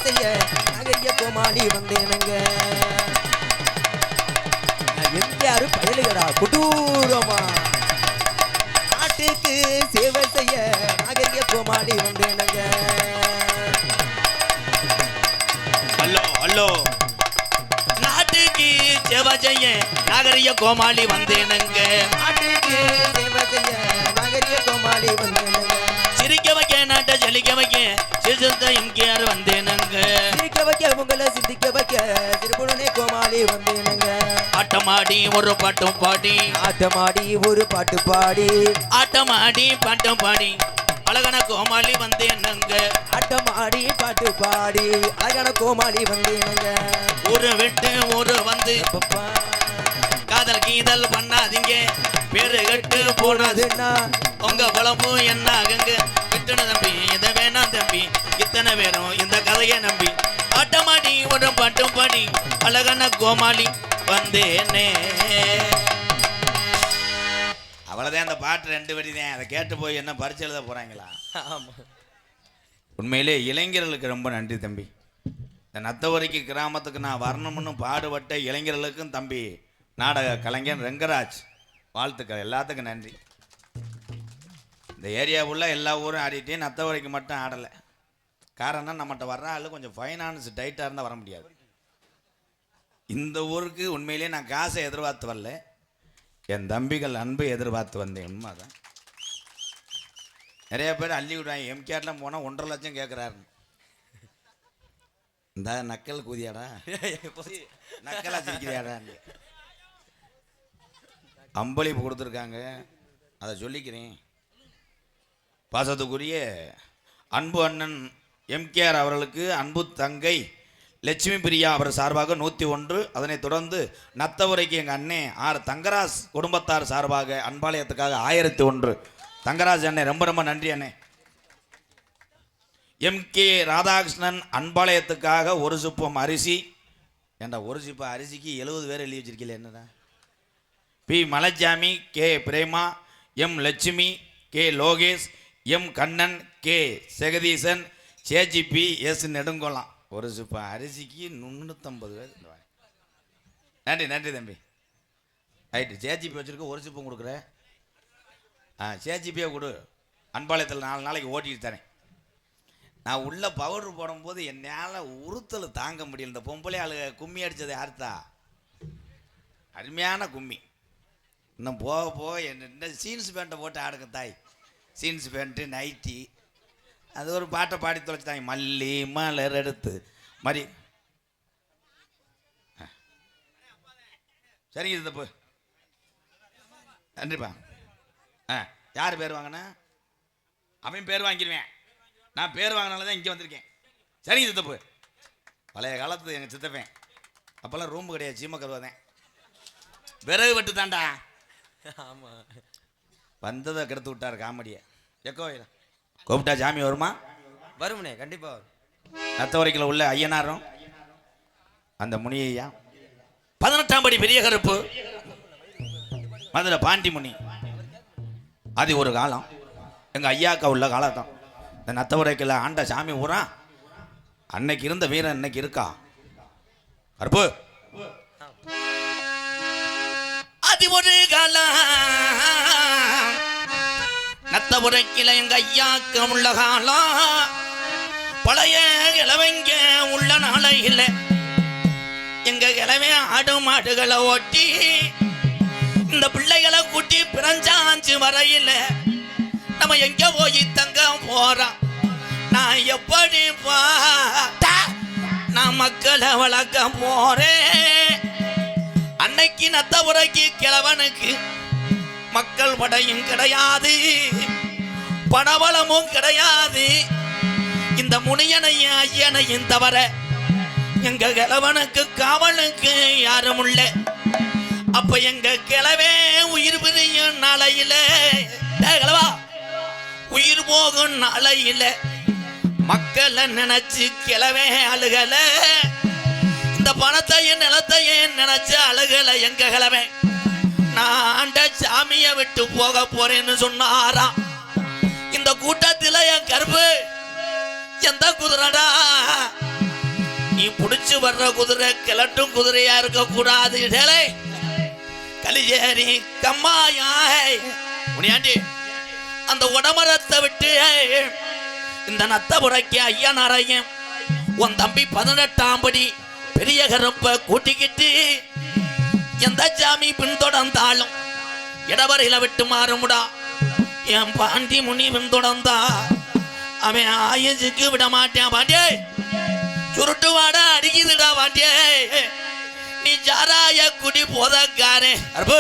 செய்ய நகரிய கோமாளி வந்தேனுங்க. எம்ஜிஆர் பயலுகிறா கொடூரமா நாட்டுக்கு சேவை செய்ய நகரிய கோமாளி வந்தேனுங்க. ஹலோ ஹலோ நாட்டுக்கு சேவை செய்ய நாகரிய கோமாளி வந்தேனுங்க. நாட்டுக்கு சேவை செய்ய நகரிய கோமாளி வந்தேனுங்க. சிரிக்க வைக்க நாட்டை செழிக்க வைக்க சிறுத்த எம்ஜிஆர் வந்தேனுங்க. சிரிக்க வைக்க உங்களை சிந்திக்க வைக்க திருப்புடனே கோமாளி வந்தேனுங்க. ஆட்டமாடி ஒரு பாட்டும் பாடி ஆட்டமாடி ஒரு பாட்டு பாடி ஆட்டமாடி பாட்டும் பாடி அழகான கோமாளி வந்தேனுங்க. ஆட்டமாடி பாட்டு பாடி அழகான கோமாளி வந்தேனுங்க. ஒரு விட்டு ஒரு வந்து காதல் கீதல் பண்ணாதீங்க பேரு கட்டு போனதுன்னா உங்க குழம்பு என்ன ஆகுங்க. விட்டுன தம்பி இதை வேணாம் தம்பி இத்தனை பேரும் இந்த கதையை நம்பி ஆட்டமாடி ஒரு பாட்டும் பாடி அழகான கோமாளி வந்தேனே. அவ்வளவுதான் அந்த பாட்டு 2 வரி தான். அதை கேட்டு போய் என்ன பரிசு எழுத போறாங்களா? உண்மையிலே இளைஞர்களுக்கு ரொம்ப நன்றி தம்பி. இந்த நத்தவரிக்கு கிராமத்துக்கு நான் வரணும்னு பாடுபட்ட இளைஞர்களுக்கும் தம்பி நாடக கலைஞர் ரெங்கராஜ் வாழ்த்துக்கள். எல்லாத்துக்கும் நன்றி. இந்த ஏரியாவுள்ள எல்லா ஊரும் ஆடிட்டே நத்தவரிக்கு மட்டும் ஆடலை. காரணம் நம்மகிட்ட வர்ற ஆள் கொஞ்சம் ஃபைனான்ஸ் டைட்டாக இருந்தால் வர முடியாது. இந்த ஊருக்கு உண்மையிலே நான் காசை எதிர்பார்த்து வரல, என் தம்பிகள் அன்பு எதிர்பார்த்து வந்தேன். உண்மை தான். நிறைய பேர் அள்ளி விடுவாங்க. எம்கேட்லாம் போனால் 1.5 லட்சம் கேட்குறாருன்னு. இந்த நக்கல் கூதியாடா நக்கலா சிரிக்கிறியாடா. அம்பளிப்பு கொடுத்துருக்காங்க, அதை சொல்லிக்கிறேன். பாசத்துக்குரிய அன்பு அண்ணன் எம்கேஆர் அவர்களுக்கு அன்பு தங்கை லட்சுமி பிரியா அவர் சார்பாக 101. அதனைத் தொடர்ந்து நத்தவரைக்கு எங்கள் அண்ணே ஆர் தங்கராஜ் குடும்பத்தார் சார்பாக அன்பாலயத்துக்காக 1001. தங்கராஜ் அண்ணே ரொம்ப ரொம்ப நன்றி அண்ணே. எம்கே ராதாகிருஷ்ணன் அன்பாலயத்துக்காக 1 சிப்பம் அரிசி. ஏண்டா 1 சிப்பம் அரிசிக்கு 70 பேர் எழுதி வச்சிருக்கீங்களே என்னடா. P Malaichami, K Prema, M Lakshmi, K Lokesh, M Kannan, K Jagadeesan, சேஜிபி, எஸ் நெடுங்கோலாம். 1 சிப்பம் அரிசிக்கு 350 பேர். நன்றி நன்றி தம்பி. ரைட்டு, சேஜிபி வச்சுருக்க 1 சிப்பம் கொடுக்குறேன். சேஜிபியை கொடு. அன்பாலயத்தில் 4 நாளைக்கு ஓட்டிட்டு தரேன். நான் உள்ள பவுடர் போடும்போது என்னால் உறுத்தல் தாங்க முடியல. இந்த பொம்பளை ஆளுக கும்மி அடித்தது யார்த்தா? அருமையான கும்மி. இன்னும் போக போக என்ன சீன்ஸ் பேண்ட்டை போட்டு ஆடுங்க தாய். சீன்ஸ் பேண்ட்டு நைட்டி அது ஒரு பாட்டை பாடி தொலைச்சிட்டாங்க. மல்லி மலர் எடுத்து மாதிரி. சரிங்க இது தப்பு. நன்றிப்பா. யார் பேர் வாங்கினா? அவன் பேர் வாங்கிடுவேன். நான் பேர் வாங்கினால தான் இங்கே வந்திருக்கேன். சரிங்க சித்தப்பு. பழைய காலத்து எங்கள் சித்தப்பேன். அப்போல்லாம் ரூம்பு கிடையாது, சீம கருவாதேன். விறகு வெட்டு தாண்டா. ஆமாம், வந்ததை கெடுத்து விட்டார் காமெடியை. எக்கோ கூப்பிட்டா ஜாமி வருமா? வரும்னே, கண்டிப்பாக வரும். நத்தவரைக்கில் உள்ள ஐயனாரும் அந்த முனியையா 18ஆம் படி பெரிய கருப்பு மதுரை பாண்டி முனி. அது ஒரு காலம். எங்கள் ஐயாக்கா உள்ள காலத்தான். இந்த நத்தவரைக்கில் ஆண்ட சாமி ஊரா அன்னைக்கு இருந்த வீரன் இன்னைக்கு இருக்கா கருப்பு. அது ஒரு காலம். நத்தவரைக்கில் எங்க ஐயாக்க உள்ள காலம். பழைய கிழவங்க உள்ள நாளை இல்லை. எங்க கிழமை ஆடு மாடுகளை ஓட்டி இந்த பிள்ளைகளை கூட்டி பிறஞ்சாஞ்சு வரையில நம்ம எங்க போய் தங்க போறோம். நான் எப்படி நான் மக்களை வளர்க்க போறேன். அன்னைக்கு நத்தவரைக்கு கிழவனுக்கு மக்கள் படையும் கிடையாது, பணபலமும் கிடையாது. இந்த முனியனையும் ஐயனையும் தவிர எங்க கிழவனுக்கு காவலுக்கு யாரும் இல்ல. அப்ப எங்க கிழவே உயிர் பிரியும் நாளையில கிழவா உயிர் போகும் நாளையில மக்களை நினைச்சு கிழவே அழுகல. இந்த பணத்தையும் நிலத்தையும் நினைச்சு அழுகல எங்க கிழவே. நான் சாமியை விட்டு போக போறேன்னு சொன்னாராம். இந்த கூட்டத்தில் என் கருப்பு எந்த குதிரடா நீ புடிச்சு வர்ற குதிரை கிளட்டும் குதிரையா இருக்க கூடாது. கலிஜேரி கம்மாயா முனியாண்டி அந்த உடமரத்தை விட்டு இந்த நத்தபுரைக்கு ஐயா நாராயணன் உன் தம்பி 18ஆம் படி பெரிய கருப்ப கூட்டிக்கிட்டு எந்த சாமி பின்தொடர்ந்தாலும் இடவரையில விட்டு மாறுமுடா. என் பாண்டி முனி பின்தொடர்ந்தா அவன் ஆயுசுக்கு விட மாட்டேன். பாண்டியே சுருட்டு வாட அடிக்குதுடா பாண்டியே. நீ ஜாராய குடி போதக்காரே அர்பு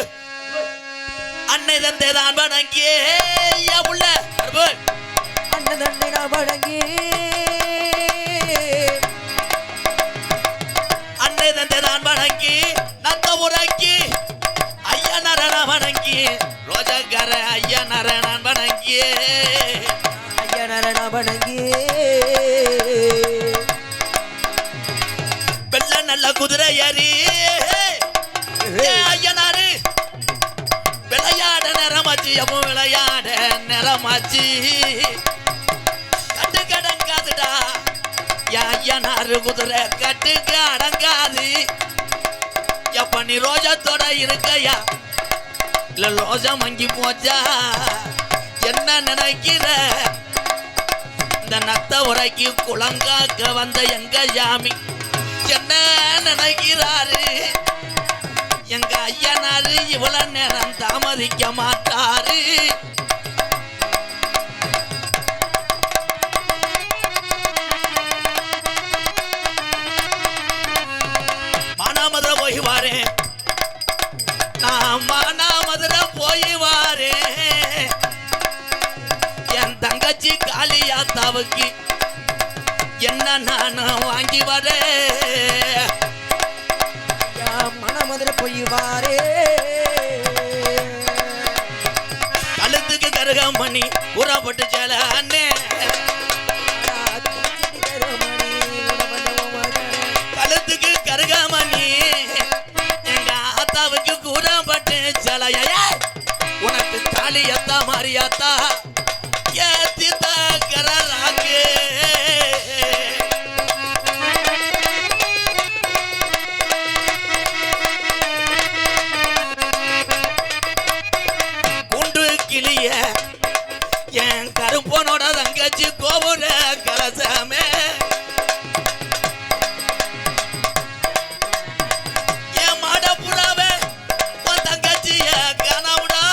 அன்னை தந்தை தான் வணங்கியே உள்ள அர்பு அன்னை தந்தை நான் வணங்கி அன்னை தந்தை தான் வணங்கி நத்த உறக்கி ஐயா நரண வணங்கி ரோஜக்கார ஐயா நரணன் வணங்கி ஐயா நரண வணங்கி வெள்ள நல்ல குதிரை ஏறி ஐயனாரு விளையாட நிறமாச்சு எப்பவும் விளையாட நிறமாச்சு கட்டுக்கு அடங்காதுடா ஐயனாரு குதிரை கட்டுக்கு அடங்காது. எப்ப நீ ரோஜத்தோட இருக்கையா இல்ல ரோஜா மங்கி போச்சா என்ன நினைக்கிற? இந்த நத்த உரைக்கு குளங்காக்க வந்த எங்க ஜாமி என்ன நினைக்கிறாரு? எங்க ஐயனாரு இவ்வளவு நேரம் தாமதிக்க மாட்டாரு. மானாமதுரை போய் வாரே நான் மானாமதுரை போய் வாரே என் தங்கச்சி காளியாத்தாவுக்கு என்ன நானும் வாங்கி வரேன். மனமதுரை போய் வாரே கழுத்துக்கு கருகமணி உறப்பட்டு சேல அண்ணே கழுத்துக்கு கருகமணி எங்க ஆத்தாவுக்கு கூறப்பட்டு சேலைய உனக்கு தாலியத்தா மாறியாத்தா ஏத்தி தக்கறாக்கு என் கருப்பனோட தங்கச்சி கோபுர கலசமே என் மாட புறாவே உன் தங்கச்சிய கனவுடா.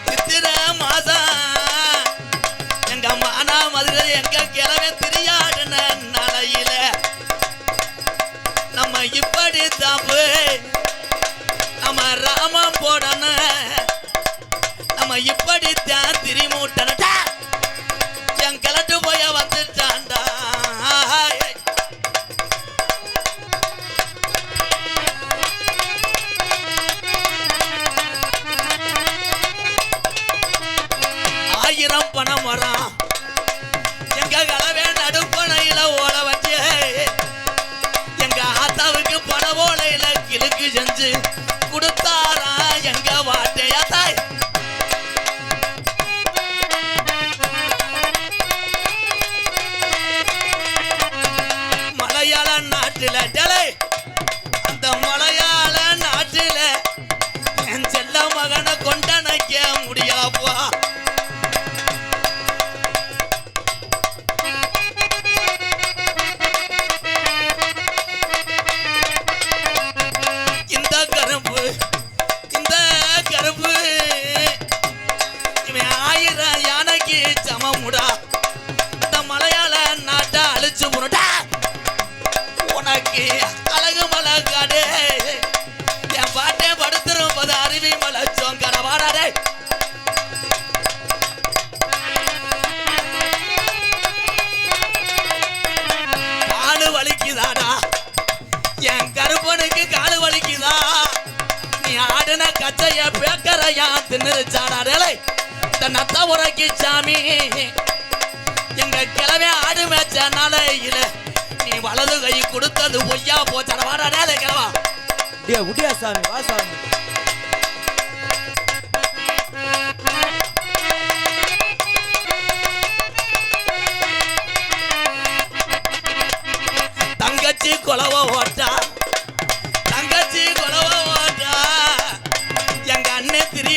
சித்திர மாசம் எங்க மானா மதுரை எங்க கிழமை திரியாடுன நலையில நம்ம இப்படி தாப்பு நம்ம ராமம் போடணும். இப்படித்தான் திரிமூட்டனடா என் கிளட்டு போய வந்துட்டான்டா. ஆயிரம் பணம் வரும் எங்க கலவே நடுப்பணையில ஓட வச்சு எங்க ஆத்தாவுக்கு பண ஓலையில கிழக்கு செஞ்சு கொடுத்தாரா எங்க வாட்டையா தாய். அந்த மலையாள நாட்டில என் செல்ல மகனை கொண்டனைக்க முடியாப்பா. இந்த கரும்பு இவன் 1000 யானைக்கு சமமுடா. இந்த மலையாள நாட்டை அழிச்சு முடா. உனக்கு அழகு மலை காடு என் பாட்டே படுத்துரும் அருவி மலை சோங்கர வாடாடே. காலு வலிக்குதாடா என் கருப்பனுக்கு காலு வலிக்குதா. நீ ஆடுன கச்சைய பேக்கரையா தின்னுச்சாடா. இந்த நத்த உரைக்கு சாமி எங்க கிழமை ஆடு மேய்ச்ச நாளையில நீ வலது கை கொடுத்தது பொய்யா போச்சட வாடாடே கிழவா. உடியா சாமி வா சாமி.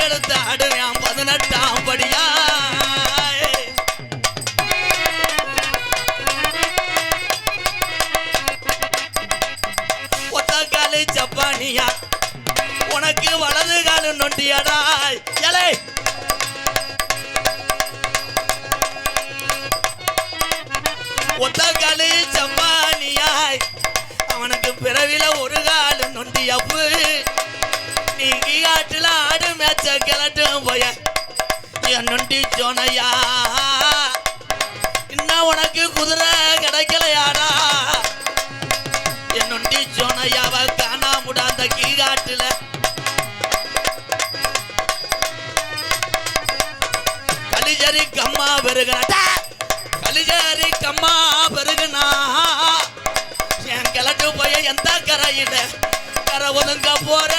எடுத்து ஆடுவேன் 18ஆம் படியா ஒத்த காலு ஜப்பானியா உனக்கு வலது காலு நொண்டியாடா எலை ஒத்த காலு ஜப்பானியாய் அவனுக்கு பிறவில ஒரு காலு நொண்டியப்பு நீ காட்டுல ஆடு மேட்ச கிளட்டும் போய என் நொண்டி சோனையா இன்னும் உனக்கு குதிரை கிடைக்கலையாடா என் நொண்டி சோனையாவ காணாமுடா அந்த கீகாட்டுல கலிஜரி கம்மா பெருகா கலிஜரி கம்மா பெருகுனா என் கிளட்டு போய எந்த கரையில கரை ஒதுங்க போற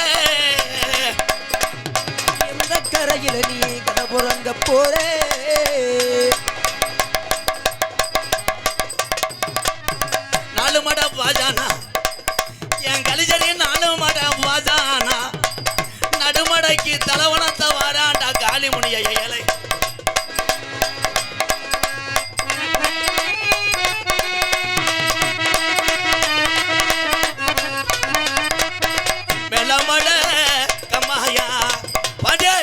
எந்த கரையில நீ கலபுரங்க போறே நாலு மட வாஜானா என் கலிஜரி 4 மட வாஜானா நடுமடைக்கு தலைவனத்தை வாராண்டா காளிமுனிய இலை மெலமட கம்மாயா பாண்டே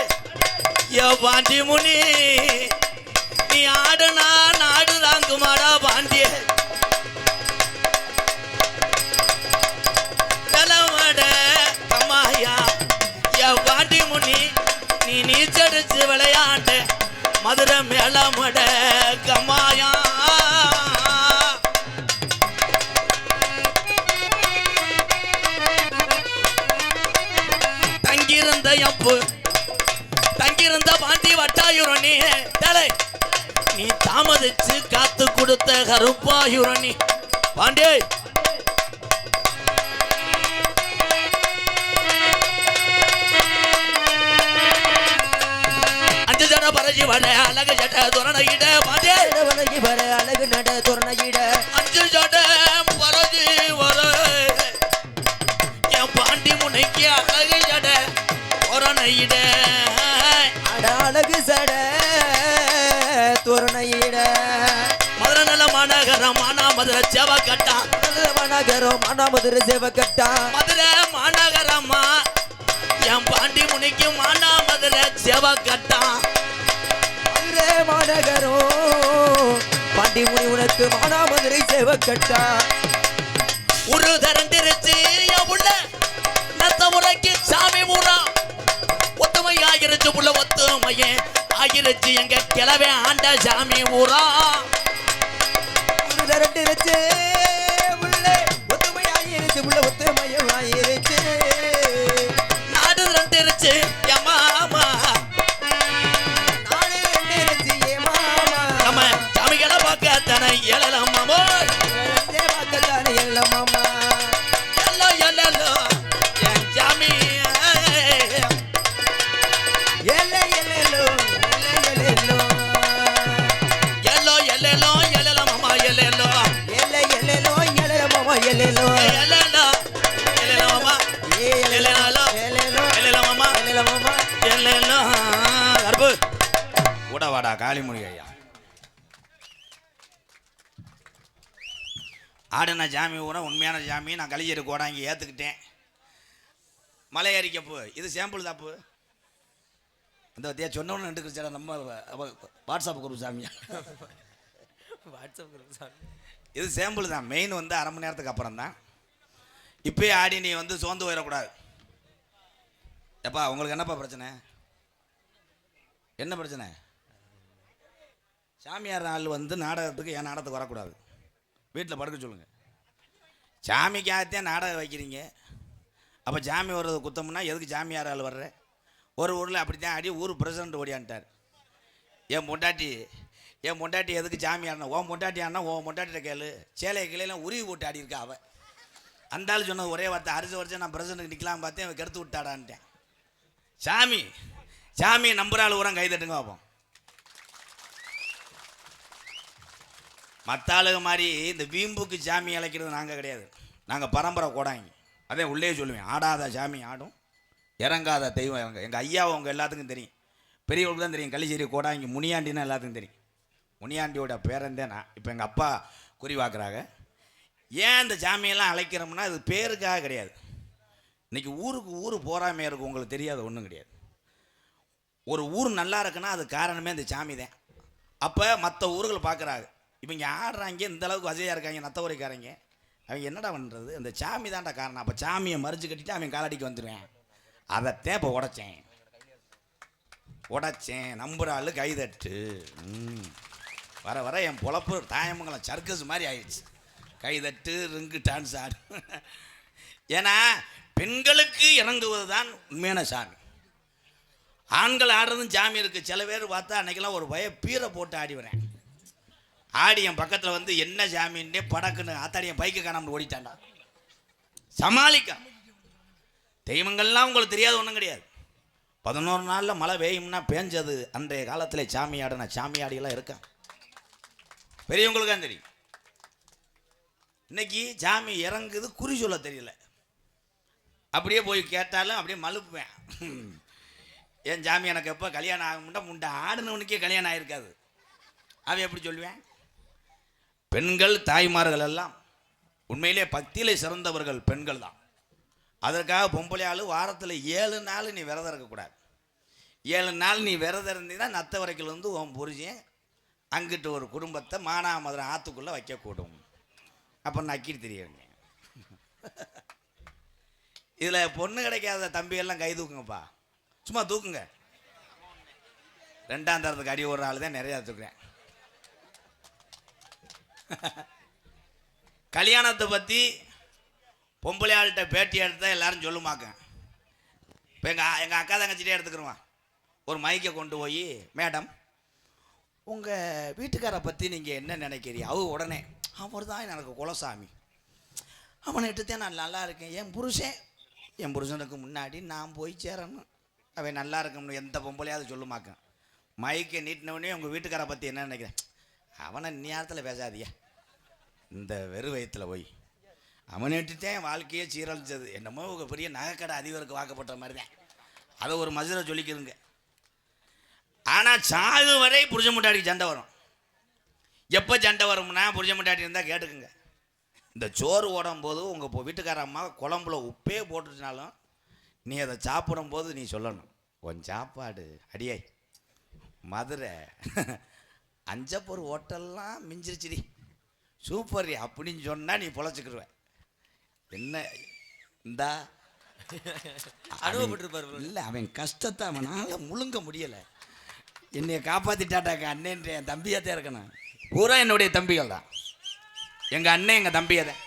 பாண்டி முனி நீ ஆடுனா நாடு தாங்குமாடா பாண்டிய மெலமட கம்மாயா பாண்டி முனி நீ நீச்சடிச்சு விளையாண்டு மதுரை மெலமட கம்மாயா தங்கியிருந்த பாண்டி வட்டாயுரணி நீ தாமதிச்சு காத்து கொடுத்த கருப்பாயுரணி பாண்டே அஞ்சு ஜட பரஜி வட அழகு ஜட துரணையிட பாண்டே வர அழகு நட துறனையிட அஞ்சு ஜட பரஜி வர என் பாண்டி முனைக்கு அழகு ஜட துரணையிட அழகு சட துறனையிட மதுரை நல்ல மாநகரம் மானாமதுரை சேவ கட்டா மாநகரம் மானாமதுரை சேவ கட்டா மதுரை மாநகரமா என் பாண்டி முனிக்கு மானாமதுரை சேவ கட்டா மதுரை மாநகரம் பாண்டி முனி உனக்கு மானாமதுரை சேவ கட்டா ஒரு தரண்டிருச்சு உள்ள நத்த முறைக்கு சாமி ஊரா ஒத்துமை ஆகிருச்சு உள்ள ஒத்துமையே ஆகிருச்சு எங்க கிளவே ஆண்ட சாமி ஊரா ஒரு தரண்டிருச்சு உள்ள ஒத்துமை ஆகிருச்சு உள்ள ஒத்துமையும் ஆகிருச்சு நாடு ரெண்டிருச்சு என் மாமா நாடு ரெண்டிருச்சு ஏ மாமா நம்ம சாமிகளை பார்க்க தானே எழலாம் மாமோ சேவாக்கத்தானே எல்லாம் மாமா எல்லோ எல்லோ என் சாமி எல்லை எல்லோ எல்லை எல்லோ எல்லோ எல்லோ மாமா எல்லோ எல்லை எல்லோ எல்லை மாமா எல்லோ எல்லோ மாமா எல்லோ மாமா மாமா எல்லோ கருப்பு கூட வாடா காளிமுனி ஐயா ஆடுன ஜாமி கூட உண்மையான ஜாமி நான் கலிஜரி கோடாங்கி ஏற்றுக்கிட்டேன் மலை ஏறிக்கப்போ இது சாம்பிள் தாப்பு அந்த வத்தியா சொன்னோன்னு நின்றுக்குச்சா நம்ம வாட்ஸ்அப் குரூப் சாமியா வாட்ஸ்அப் குரூப் சாமி இது சாம்பிள் தான் மெயின் வந்து 1/2 மணி நேரத்துக்கு அப்புறம் தான் இப்போயே ஆடி நீ வந்து சோர்ந்து போயிடக்கூடாது எப்பா உங்களுக்கு என்னப்பா பிரச்சனை என்ன பிரச்சனை சாமியார் ஆள் வந்து நாடகத்துக்கு என் நாடகத்துக்கு வரக்கூடாது வீட்டில் படுக்க சொல்லுங்கள் சாமிக்காகத்தான் நாடகம் வைக்கிறீங்க அப்போ சாமி வர்றது குத்தம்னா எதுக்கு சாமியார் ஆள் வர்ற ஒரு ஊரில் அப்படித்தான் ஆடி ஊர் பிரசிடண்ட் ஓடியான்ட்டார் என் பொண்டாட்டி எதுக்கு சாமியார்னா ஓ பொண்டாட்டி ஆனா ஓ பொண்டாட்டிட்ட கேளு சேலையை கிளையெல்லாம் உருவி போட்டு ஆடி இருக்கா அவன் அந்த ஆள் சொன்னது ஒரே வார்த்தை அரிசி வரைச்சா நான் பிரசிடண்ட்டுக்கு நிற்கலாம் பார்த்தேன் அவன் கெடுத்து விட்டாடான்ட்டேன் சாமி நம்புற ஆள் ஊரம் கைதட்டுங்க பார்ப்போம் மற்ற ஆளுக மாதிரி இந்த வீம்புக்கு சாமி அழைக்கிறது நாங்கள் கிடையாது நாங்கள் பரம்பரை கோடாங்க அதே உள்ளே சொல்லுவேன் ஆடாத சாமி ஆடும் இறங்காத தெய்வம் இறங்க. எங்கள் ஐயாவை உங்கள் எல்லாத்துக்கும் தெரியும், பெரியவங்களுக்கு தான் தெரியும். கள்ளிச்சேரி கோடா இங்கே முனியாண்டின்னா எல்லாத்துக்கும் தெரியும். முனியாண்டியோட பேரன்தான் நான். இப்போ எங்கள் அப்பா குறிவாக்குறாங்க. ஏன் இந்த சாமியெல்லாம் அழைக்கிறோம்னா இது பேருக்காக கிடையாது. இன்றைக்கி ஊருக்கு ஊர் போகாமே இருக்கும், உங்களுக்கு தெரியாது ஒன்றும் கிடையாது. ஒரு ஊர் நல்லா இருக்குன்னா அது காரணமே அந்த சாமி தான். அப்போ மற்ற ஊர்கள் பார்க்குறாங்க, இவங்க ஆடுறாங்க இந்த அளவுக்கு வசதியாக இருக்காங்க நத்தவரைக்காரங்க, அவங்க என்னடா பண்ணுறது, அந்த சாமி தான்டா காரணம். அப்போ சாமியை மறிச்சு கட்டிட்டு அவன் காலடிக்கு வந்துடுவேன். அதைத்தான் இப்போ உடைச்சேன். நம்புற ஆள் கைதட்டு. வர வர என் பொழப்பு தாயமங்கலம் சர்க்கஸ் மாதிரி ஆயிடுச்சு. கைதட்டு ரிங்கு டான்ஸ் ஆடு. ஏன்னா பெண்களுக்கு இறங்குவது தான் உண்மையான சாமி. ஆண்கள் ஆடுறதும் சாமி இருக்குது. சில பேர் பார்த்தா அன்றைக்கெல்லாம் ஒரு பீரை போட்டு ஆடி வரேன். ஆடி என் பக்கத்தில் வந்து என்ன சாமின்னே படக்குன்னு ஆத்தாடி என் பைக்கு காணாமல் ஓடிட்டாண்டா. சமாளிக்க தெய்வங்கள்லாம் உங்களுக்கு தெரியாது ஒன்றும் கிடையாது. 11 நாளில் மழை பெய்யும்னா பேஞ்சது அன்றைய காலத்தில் சாமி ஆடின சாமியாடியெல்லாம் இருக்கா, பெரியவங்களுக்கு தான் தெரியும். இன்னைக்கு சாமி இறங்குது குறி சொல்ல தெரியல. அப்படியே போய் கேட்டாலும் அப்படியே மலுப்புவேன். என் சாமி எனக்கு எப்போ கல்யாணம் ஆகும்னா முண்டை ஆடுனவனுக்கே கல்யாணம் ஆகிருக்காது. அவன் எப்படி சொல்லுவேன்? பெண்கள் தாய்மார்கள் எல்லாம் உண்மையிலே பக்தியிலே சிறந்தவர்கள் பெண்கள் தான். அதற்காக பொம்பளை ஆள் வாரத்தில் 7 நாள் நீ விரதம் இருக்கக்கூடாது. 7 நாள் நீ விரதம் இருந்தீங்கன்னா நத்த வரைக்கும் வந்து உன் புரிஞ்சேன் அங்கிட்டு ஒரு குடும்பத்தை மானாமதுரை ஆற்றுக்குள்ளே வைக்கக்கூடும். அப்போ நக்கிட்டு தெரியுங்க. இதில் பொண்ணு கிடைக்காத தம்பியெல்லாம் கை தூக்குங்கப்பா, சும்மா தூக்குங்க. 2ஆம் தரத்துக்கு அடி ஒரு ஆள் தான் நிறையா தூக்குறேன். கல்யாணத்தை பற்றி பொம்பளை ஆள்கிட்ட பேட்டி எடுத்தால் எல்லாரும் சொல்லுமாக்க. இப்போ எங்கள் அக்கா தங்கச்சிட்டே எடுத்துக்கிறோம். ஒரு மைக்கை கொண்டு போய், மேடம் உங்கள் வீட்டுக்காரை பற்றி நீங்கள் என்ன நினைக்கிறீங்க? உடனே அவர் தான் எனக்கு குலசாமி, அவனை எடுத்துதான் நான் நல்லா இருக்கேன். என் புருஷனுக்கு முன்னாடி நான் போய் சேரணும், அவன் நல்லா இருக்கணும். எந்த பொம்பளையாவது சொல்லுமாக்க. மைக்கை நீட்டினவனே உங்கள் வீட்டுக்காரை பற்றி என்ன நினைக்கிறேன்? அவனை நேரத்தில் பேசாதியா, இந்த வெறு வயத்தில் போய் அவனை இட்டுட்டேன் வாழ்க்கையே சீரழிச்சது. என்னமோ ஒரு பெரிய நகைக்கடை அதிபருக்கு வாக்கப்பட்ட மாதிரி தான். அதை ஒரு மதுரை சொல்லிக்கிறதுங்க. ஆனால் சாகு வரை புருஷ முட்டாடிக்கு சண்டை வரும். எப்போ சண்டை வரும்னா புருஷ முட்டாடி இருந்தால் கேட்டுக்குங்க. இந்த சோறு ஓடும் போது உங்கள் வீட்டுக்கார அம்மா குழம்புல உப்பே போட்டுட்டாலும் நீ அதை சாப்பிடும்போது நீ சொல்லணும், உன் சாப்பாடு அடியே மதுரை அஞ்சப்பூர் ஹோட்டல்லாம் மிஞ்சிருச்சுடி சூப்பர் அப்படின்னு சொன்னால் நீ பொழைச்சிக்கிடுவேன். என்ன இந்தா அனுபவப்பட்டிருப்பார். இல்லை அவன் கஷ்டத்தை அவனால் முழுங்க முடியலை. என்னை காப்பாற்றிட்டாட்டாக்க அண்ணன் என் தம்பியாக தான் இருக்கணும். பூரா என்னுடைய தம்பிகள் தான். எங்கள் அண்ணன் எங்கள் தம்பியை தான்.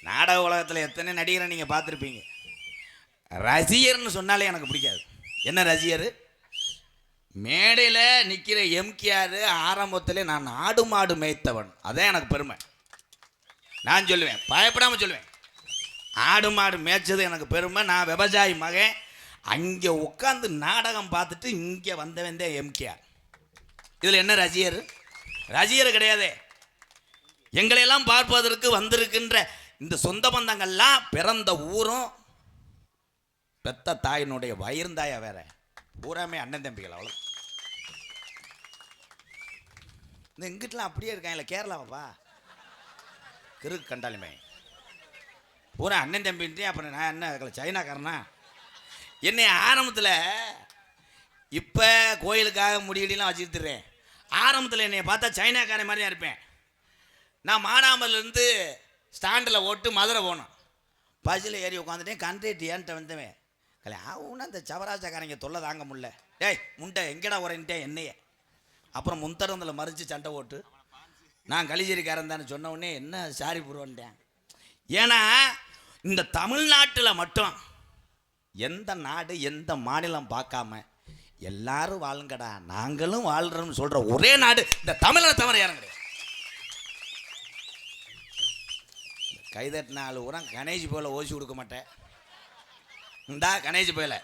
நாடக உலகத்தில் எத்தனை நடிகரை நீங்கள் பார்த்துருப்பீங்க. ரசிகர்னு சொன்னாலே எனக்கு பிடிக்காது. என்ன ரசிகர்? மேடையில் நிற்கிற எம்கேஆர் ஆரம்பத்தில் நான் ஆடு மாடு மேய்த்தவன், அதான் எனக்கு பெருமை. நான் சொல்லுவேன், பயப்படாமல் சொல்லுவேன், ஆடு மாடு மேய்ச்சது எனக்கு பெருமை. நான் விவசாயி மகன். அங்கே உட்காந்து நாடகம் பார்த்துட்டு இங்கே வந்தவன் தான் எம்கேஆர். இதில் என்ன ரசிகர்? ரசிகர் கிடையாதே. எங்களையெல்லாம் பார்ப்பதற்கு வந்திருக்கின்ற இந்த சொந்த பந்தங்கள்லாம் பிறந்த ஊரும் பெத்த தாயினுடைய வயிறுந்தாயா வேற, பூராமே அண்ணன் தம்பிகள். அவ்வளோ இந்த இங்கிட்டலாம் அப்படியே இருக்காங்க. இல்லை கேரளாவாப்பா கிறுக்கு கண்டாலுமே பூரா அண்ணன் தம்பின்றே. அப்புறம் நான் என்ன சைனாக்காரனா? என்னை ஆரம்பத்தில் இப்போ கோயிலுக்காக முடியலாம் வச்சுக்கிட்டுறேன். ஆரம்பத்தில் என்னை பார்த்தா சைனாக்காரன் மாதிரி தான் இருப்பேன். நான் மானாமதுலேருந்து ஸ்டாண்டில் ஓட்டு மதுரை போனோம். பஸ்ஸில் ஏறி உட்காந்துட்டேன். கண்ட்ரேட் ஏன்ட்ட வந்தவன் ஆகுன்னா இந்த சவராஜக்காரங்க தொல்லை தாங்க முடியல. டேய் முண்டை எங்கடா உரைன்ட்டேன் என்னையே. அப்புறம் முன்தரந்தில் மறித்து சண்டை ஓட்டு நான் கலிஜேரிக்காரன் தானே சொன்ன உடனே என்ன சாரி புருவன்ட்டேன். ஏன்னா இந்த தமிழ்நாட்டில் மட்டும் எந்த நாடு எந்த மாநிலம் பார்க்காம எல்லாரும் வாழுங்கடா நாங்களும் வாழ்கிறோம்னு சொல்கிற ஒரே நாடு இந்த தமிழனை தவிர யாரும் கிடையாது. கைதட்டின ஆள் ஊரம் கணேஷ் போல ஓசி கொடுக்க மாட்டேன். இந்தா கணேஷ் போயில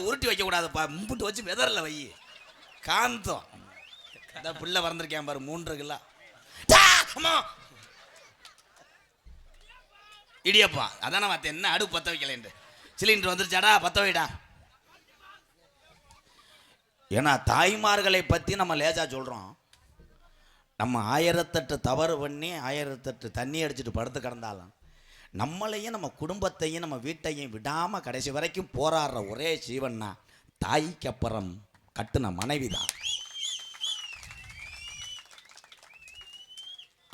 உருட்டி வைக்கக்கூடாதுப்பா, மும்பிட்டு வச்சு வெதரில் வை காந்தம். இந்த பிள்ளை வறந்துருக்கேன் பாரு 3 கிலோ இடியப்பா. அதான பார்த்த என்ன அடுப்பு பற்ற வைக்கலேன்ட்டு சிலிண்டர் வந்துருச்சாடா பத்த வைடா. ஏன்னா தாய்மார்களை பற்றி நம்ம லேசாக சொல்கிறோம். நம்ம 1008 தவறு பண்ணி 1008 தண்ணி அடிச்சுட்டு படுத்து கிடந்தாலும் நம்மளையும் நம்ம குடும்பத்தையும் நம்ம வீட்டையும் விடாமல் கடைசி வரைக்கும் போராடுற ஒரே ஜீவன்னா தாய்க்கு அப்புறம் கட்டுன மனைவி தான்.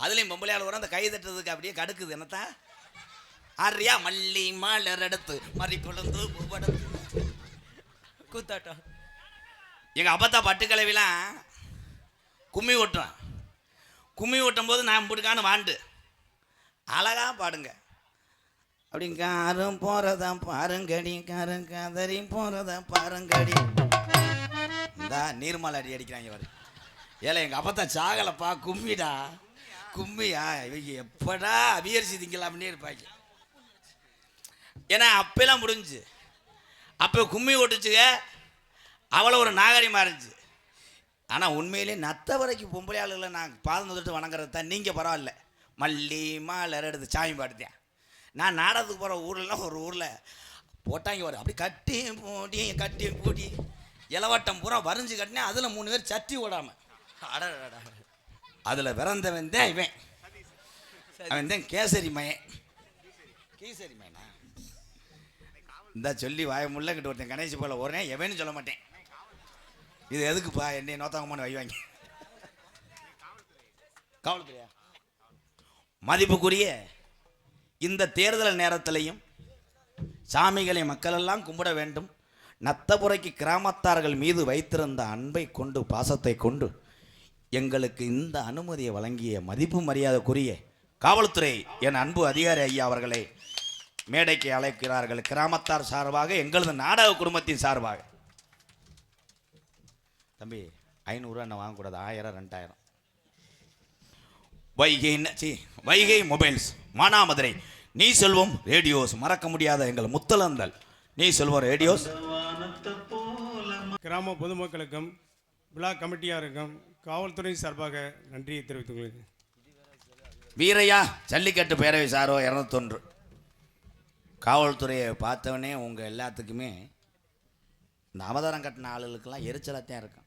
அதுலேயும் பொம்பளையால் வர அந்த கை தட்டுறதுக்கு அப்படியே கடுக்குது. என்னத்தான் ஆறியா மல்லி மலர் எடுத்து மறி கொழுந்து பூவெடுத்து கூத்தாட்டம். எங்கள் அப்பத்தா பட்டுக்கிழவிலாம் கும்மி ஓட்டுவேன். கும்மி ஓட்டும் போது நான் பிடிக்கான்னு வாண்டு அழகாக பாடுங்க. அப்படி காரும் போகிறதான் பாருங்கடி, காரும் காதறி போகிறதான் பாருங்கடி. இந்தா நீர்மலை அடி அடிக்கிறாங்க வரு. ஏல எங்கள் அப்பத்தா சாகலப்பா கும்மிடா. கும்மியா இவங்க எப்படா அபியரிசி திங்கலாம்னே இருப்பாங்க. ஏன்னா அப்பெல்லாம் முடிஞ்சு. அப்போ கும்மி ஓட்டுச்சுங்க, அவ்வளோ ஒரு நாகரிகமாக இருந்துச்சு. ஆனால் உண்மையிலே நத்த வரைக்கும் பொம்பளை ஆளுகளை நான் பாதம் தொட்டு வணங்குறது தான். நீங்கள் பரவாயில்ல மல்லி மாலர் எடுத்து சாமி பாடுத்தேன். நான் நாடகத்துக்கு போகிற ஊர்லாம் ஒரு ஊரில் போட்டாங்க வரும். அப்படி கட்டி பூட்டி இலவட்டம் பூரா வரைஞ்சி கட்டினேன். அதில் 3 பேர் சட்டி ஓடாமல் அடடா. அதில் பிறந்தவன் தான் இவன். அவன் தான் கேசரி மயன். கேசரி மயனா இந்த சொல்லி வாய முள்ளக்கிட்ட ஒருத்தன் கணேசி போல ஒரே எவன்னு சொல்ல மாட்டேன். இது எதுக்குப்பா என்னை நோத்தாங்கம்மான்னு வைவாங்க. காவல்துறையா மதிப்புக்குரிய இந்த தேர்தல் நேரத்திலையும் சாமிகளை மக்களெல்லாம் கும்பிட வேண்டும். நத்தபுரைக்கு கிராமத்தார்கள் மீது வைத்திருந்த அன்பை கொண்டு பாசத்தை கொண்டு எங்களுக்கு இந்த அனுமதியை வழங்கிய மதிப்பு மரியாதைக்குரிய காவல்துறை என் அன்பு அதிகாரி ஐயா அவர்களை மேடைக்கு அழைக்கிறார்கள். கிராமத்தார் சார்பாக எங்களது நாடக குடும்பத்தின் சார்பாக. தம்பி 500 என்ன வாங்கக்கூடாது, 1000 2000. வைகை மொபைல்ஸ் மானாமதுரை, நீ செல்வம் ரேடியோஸ், மறக்க முடியாத எங்கள் முத்தலந்தல் நீ செல்வம் ரேடியோஸ். கிராம பொதுமக்களுக்கும் விழா கமிட்டியாருக்கும் காவல்துறை சார்பாக நன்றியை தெரிவித்துக் கொள்கிறேன். வீரையா ஜல்லிக்கட்டு பேரவை சாரோ 201. காவல்துறையை பார்த்தவனே உங்கள் எல்லாத்துக்குமே இந்த அவதாரம் கட்டின ஆளுகளுக்கெல்லாம் எரிச்சலாகத்தான் இருக்கும்.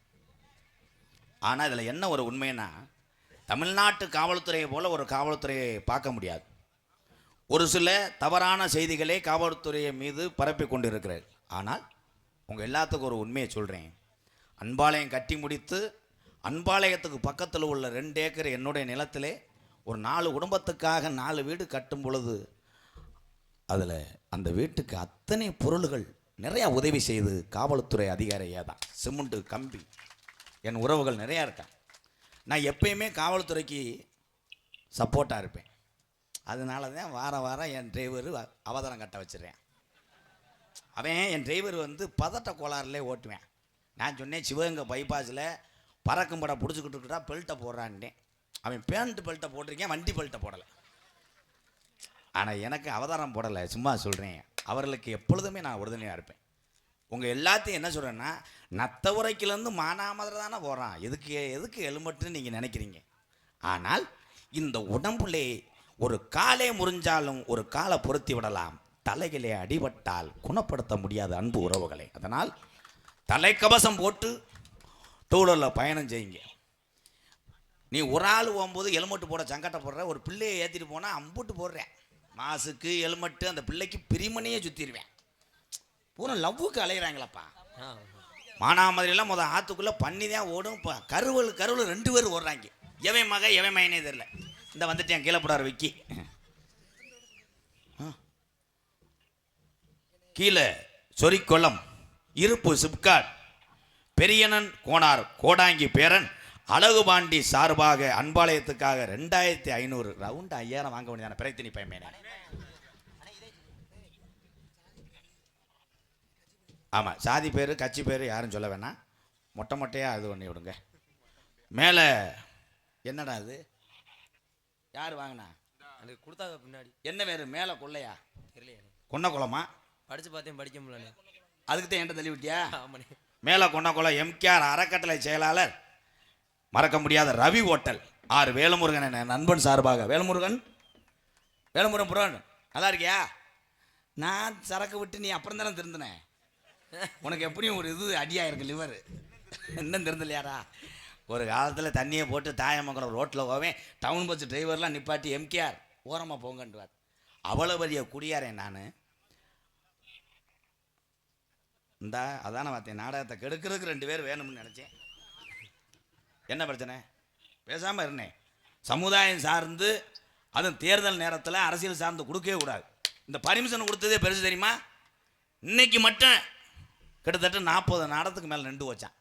ஆனால் இதில் என்ன ஒரு உண்மைன்னா, தமிழ்நாட்டு காவல்துறையை போல் ஒரு காவல்துறையை பார்க்க முடியாது. ஒரு சில தவறான செய்திகளை காவல்துறையை மீது பரப்பி கொண்டு இருக்கிறார். ஆனால் உங்கள் எல்லாத்துக்கும் ஒரு உண்மையை சொல்கிறேன். அன்பாலயம் கட்டி முடித்து அன்பாலயத்துக்கு பக்கத்தில் உள்ள 2 ஏக்கர் என்னுடைய நிலத்திலே ஒரு 4 குடும்பத்துக்காக 4 வீடு கட்டும் பொழுது அதில் அந்த வீட்டுக்கு அத்தனை பொருள்கள் நிறையா உதவி செய்து காவல்துறை அதிகாரியாக தான். சிமெண்ட்டு கம்பி என் உறவுகள் நிறையா இருக்கேன். நான் எப்பயுமே காவல்துறைக்கு சப்போர்ட்டாக இருப்பேன். அதனால தான் வாரம் என் டிரைவர் அவதாரம் கட்ட வச்சிடுறேன். அவன் என் டிரைவர் பதட்ட கோளாறுலேயே ஓட்டுவேன். நான் சொன்னேன் சிவகங்கை பைபாஸில் பறக்கும் படம் பிடிச்சிக்கிட்டு இருக்கா பெல்ட்டை போடுறான்ட்டேன். அவன் பேண்ட் பெல்ட்டை போட்டிருக்கேன், வண்டி பெல்ட்டை போடலை. ஆனால் எனக்கு அவதாரம் போடலை, சும்மா சொல்கிறேன். அவர்களுக்கு எப்பொழுதுமே நான் உறுதுணையாக இருப்பேன். உங்கள் எல்லாத்தையும் என்ன சொல்கிறேன்னா, நத்தவரைக்கிலேருந்து மானாமதுரை தானே போகிறான், எதுக்கு ஹெல்மெட்டுன்னு நீங்கள் நினைக்கிறீங்க. ஆனால் இந்த உடம்புலே ஒரு காலே முறிஞ்சாலும் ஒரு காலை பொருத்தி விடலாம், தலைகளே அடிபட்டால் குணப்படுத்த முடியாத அன்பு உறவுகளை. அதனால் தலைக்கவசம் போட்டு டூலரில் பயணம் செய்யுங்க. நீ ஒரு ஆள் போகும்போது ஹெல்மெட்டு போட சங்கட்டை போடுற, ஒரு பிள்ளையை ஏற்றிட்டு போனால் அம்புட்டு போடுறேன். மாசுக்கு ஹெல்மெட்டு அந்த பிள்ளைக்கு பிரிமனையே சுற்றிடுவேன். பூரா லவ்வுக்கு அலையிறாங்களப்பா. மானாமதுரையெல்லாம் ஆற்றுக்குள்ளே பண்ணி தான் ஓடும். இப்போ கருவல் 2 பேர் ஓடுறாங்க. எவன் மகனே தெரியல. இந்த வந்துட்டேன் கீழே போடார் விக்கி. கீழே சொரிக்குளம் இருப்பு சிப்காட் பெரியனன் கோனார் கோடாங்கி பேரன் அழகுபாண்டி சார்பாக அன்பாலயத்துக்காக 2500 ரவுண்டு 5000 வாங்க வேண்டியதான பிரயத்தினி பயமேனே. ஆமாம், சாதி பேர் கட்சி பேர் யாரும் சொல்ல வேணாம். மொட்டையாக இது பண்ணி விடுங்க. மேலே என்னடா அது யார் வாங்கினா எனக்கு கொடுத்தாங்க பின்னாடி. என்ன வேறு மேலே கொள்ளையா தெரியலையா? கொன்னக்குளமா? படித்து பார்த்தேன், படிக்க முடியல. அதுக்கு தான் என்கிட்ட தள்ளி விட்டியா? ஆமாண்ணே. மேலே கொன்னக்குளம் எம்கேஆர் அறக்கட்டளை செயலாளர் மறக்க முடியாத ரவி ஹோட்டல் ஆர் வேலுமுருகன் என் நண்பன் சார்பாக. வேலுமுருகன் புரோன் நல்லா இருக்கியா? நான் சரக்கு விட்டு நீ அப்புறம் தானே திருந்தினேன். உனக்கு எப்படியும் ஒரு இது அடியாக இருக்கு லிவர். இன்னும் திருந்தலையாடா. ஒரு காலத்தில் தண்ணியை போட்டு தாயமங்கலம் ரோட்டில் போவேன். டவுன் பஸ் டிரைவர்லாம் நிப்பாட்டி எம்கேஆர் ஓரமாக போங்கன்றார். அவ்வளோ பெரிய குடியாரேன் நான். இந்த அதான பார்த்தேன், நாடகத்தை கெடுக்கிறதுக்கு 2 பேர் வேணும்னு நினச்சேன். என்ன பிரச்சனை? பேசாமல் இருந்தேன். சமுதாயம் சார்ந்து அதுவும் தேர்தல் நேரத்தில் அரசியல் சார்ந்து கொடுக்கவே கூடாது. இந்த பர்மிஷன் கொடுத்ததே பெருசு தெரியுமா? இன்னைக்கு மட்டும் கிட்டத்தட்ட 40 நாடகத்துக்கு மேலே நின்று வச்சான்.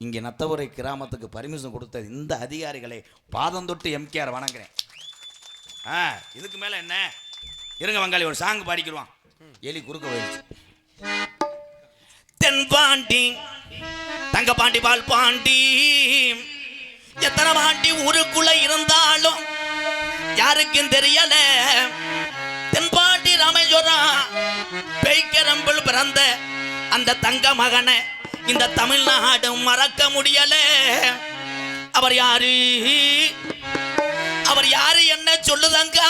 இங்கே நத்தவரை கிராமத்துக்கு பர்மிஷன் கொடுத்த இந்த அதிகாரிகளை பாதம் தொட்டு எம்கேஆர் வணங்குறேன். இதுக்கு மேலே என்ன? இருங்க வங்காளி ஒரு சாங் பாடிக்கிடுவான். எலி குறுக்க போயிடுச்சு. தென்பாண்டி தங்க பாண்டி பால் பாண்டி எத்தனை பாண்டி ஊருக்குள்ள இருந்தாலும் யாருக்கும் தெரியல. தென்பாண்டி ராமேஸ்வரம் பெய்கரம்பில் பிறந்த அந்த தங்க மகனை இந்த தமிழ்நாடு மறக்க முடியல. அவர் யாரு? அவர் யாரு என்ன சொல்லுதங்க?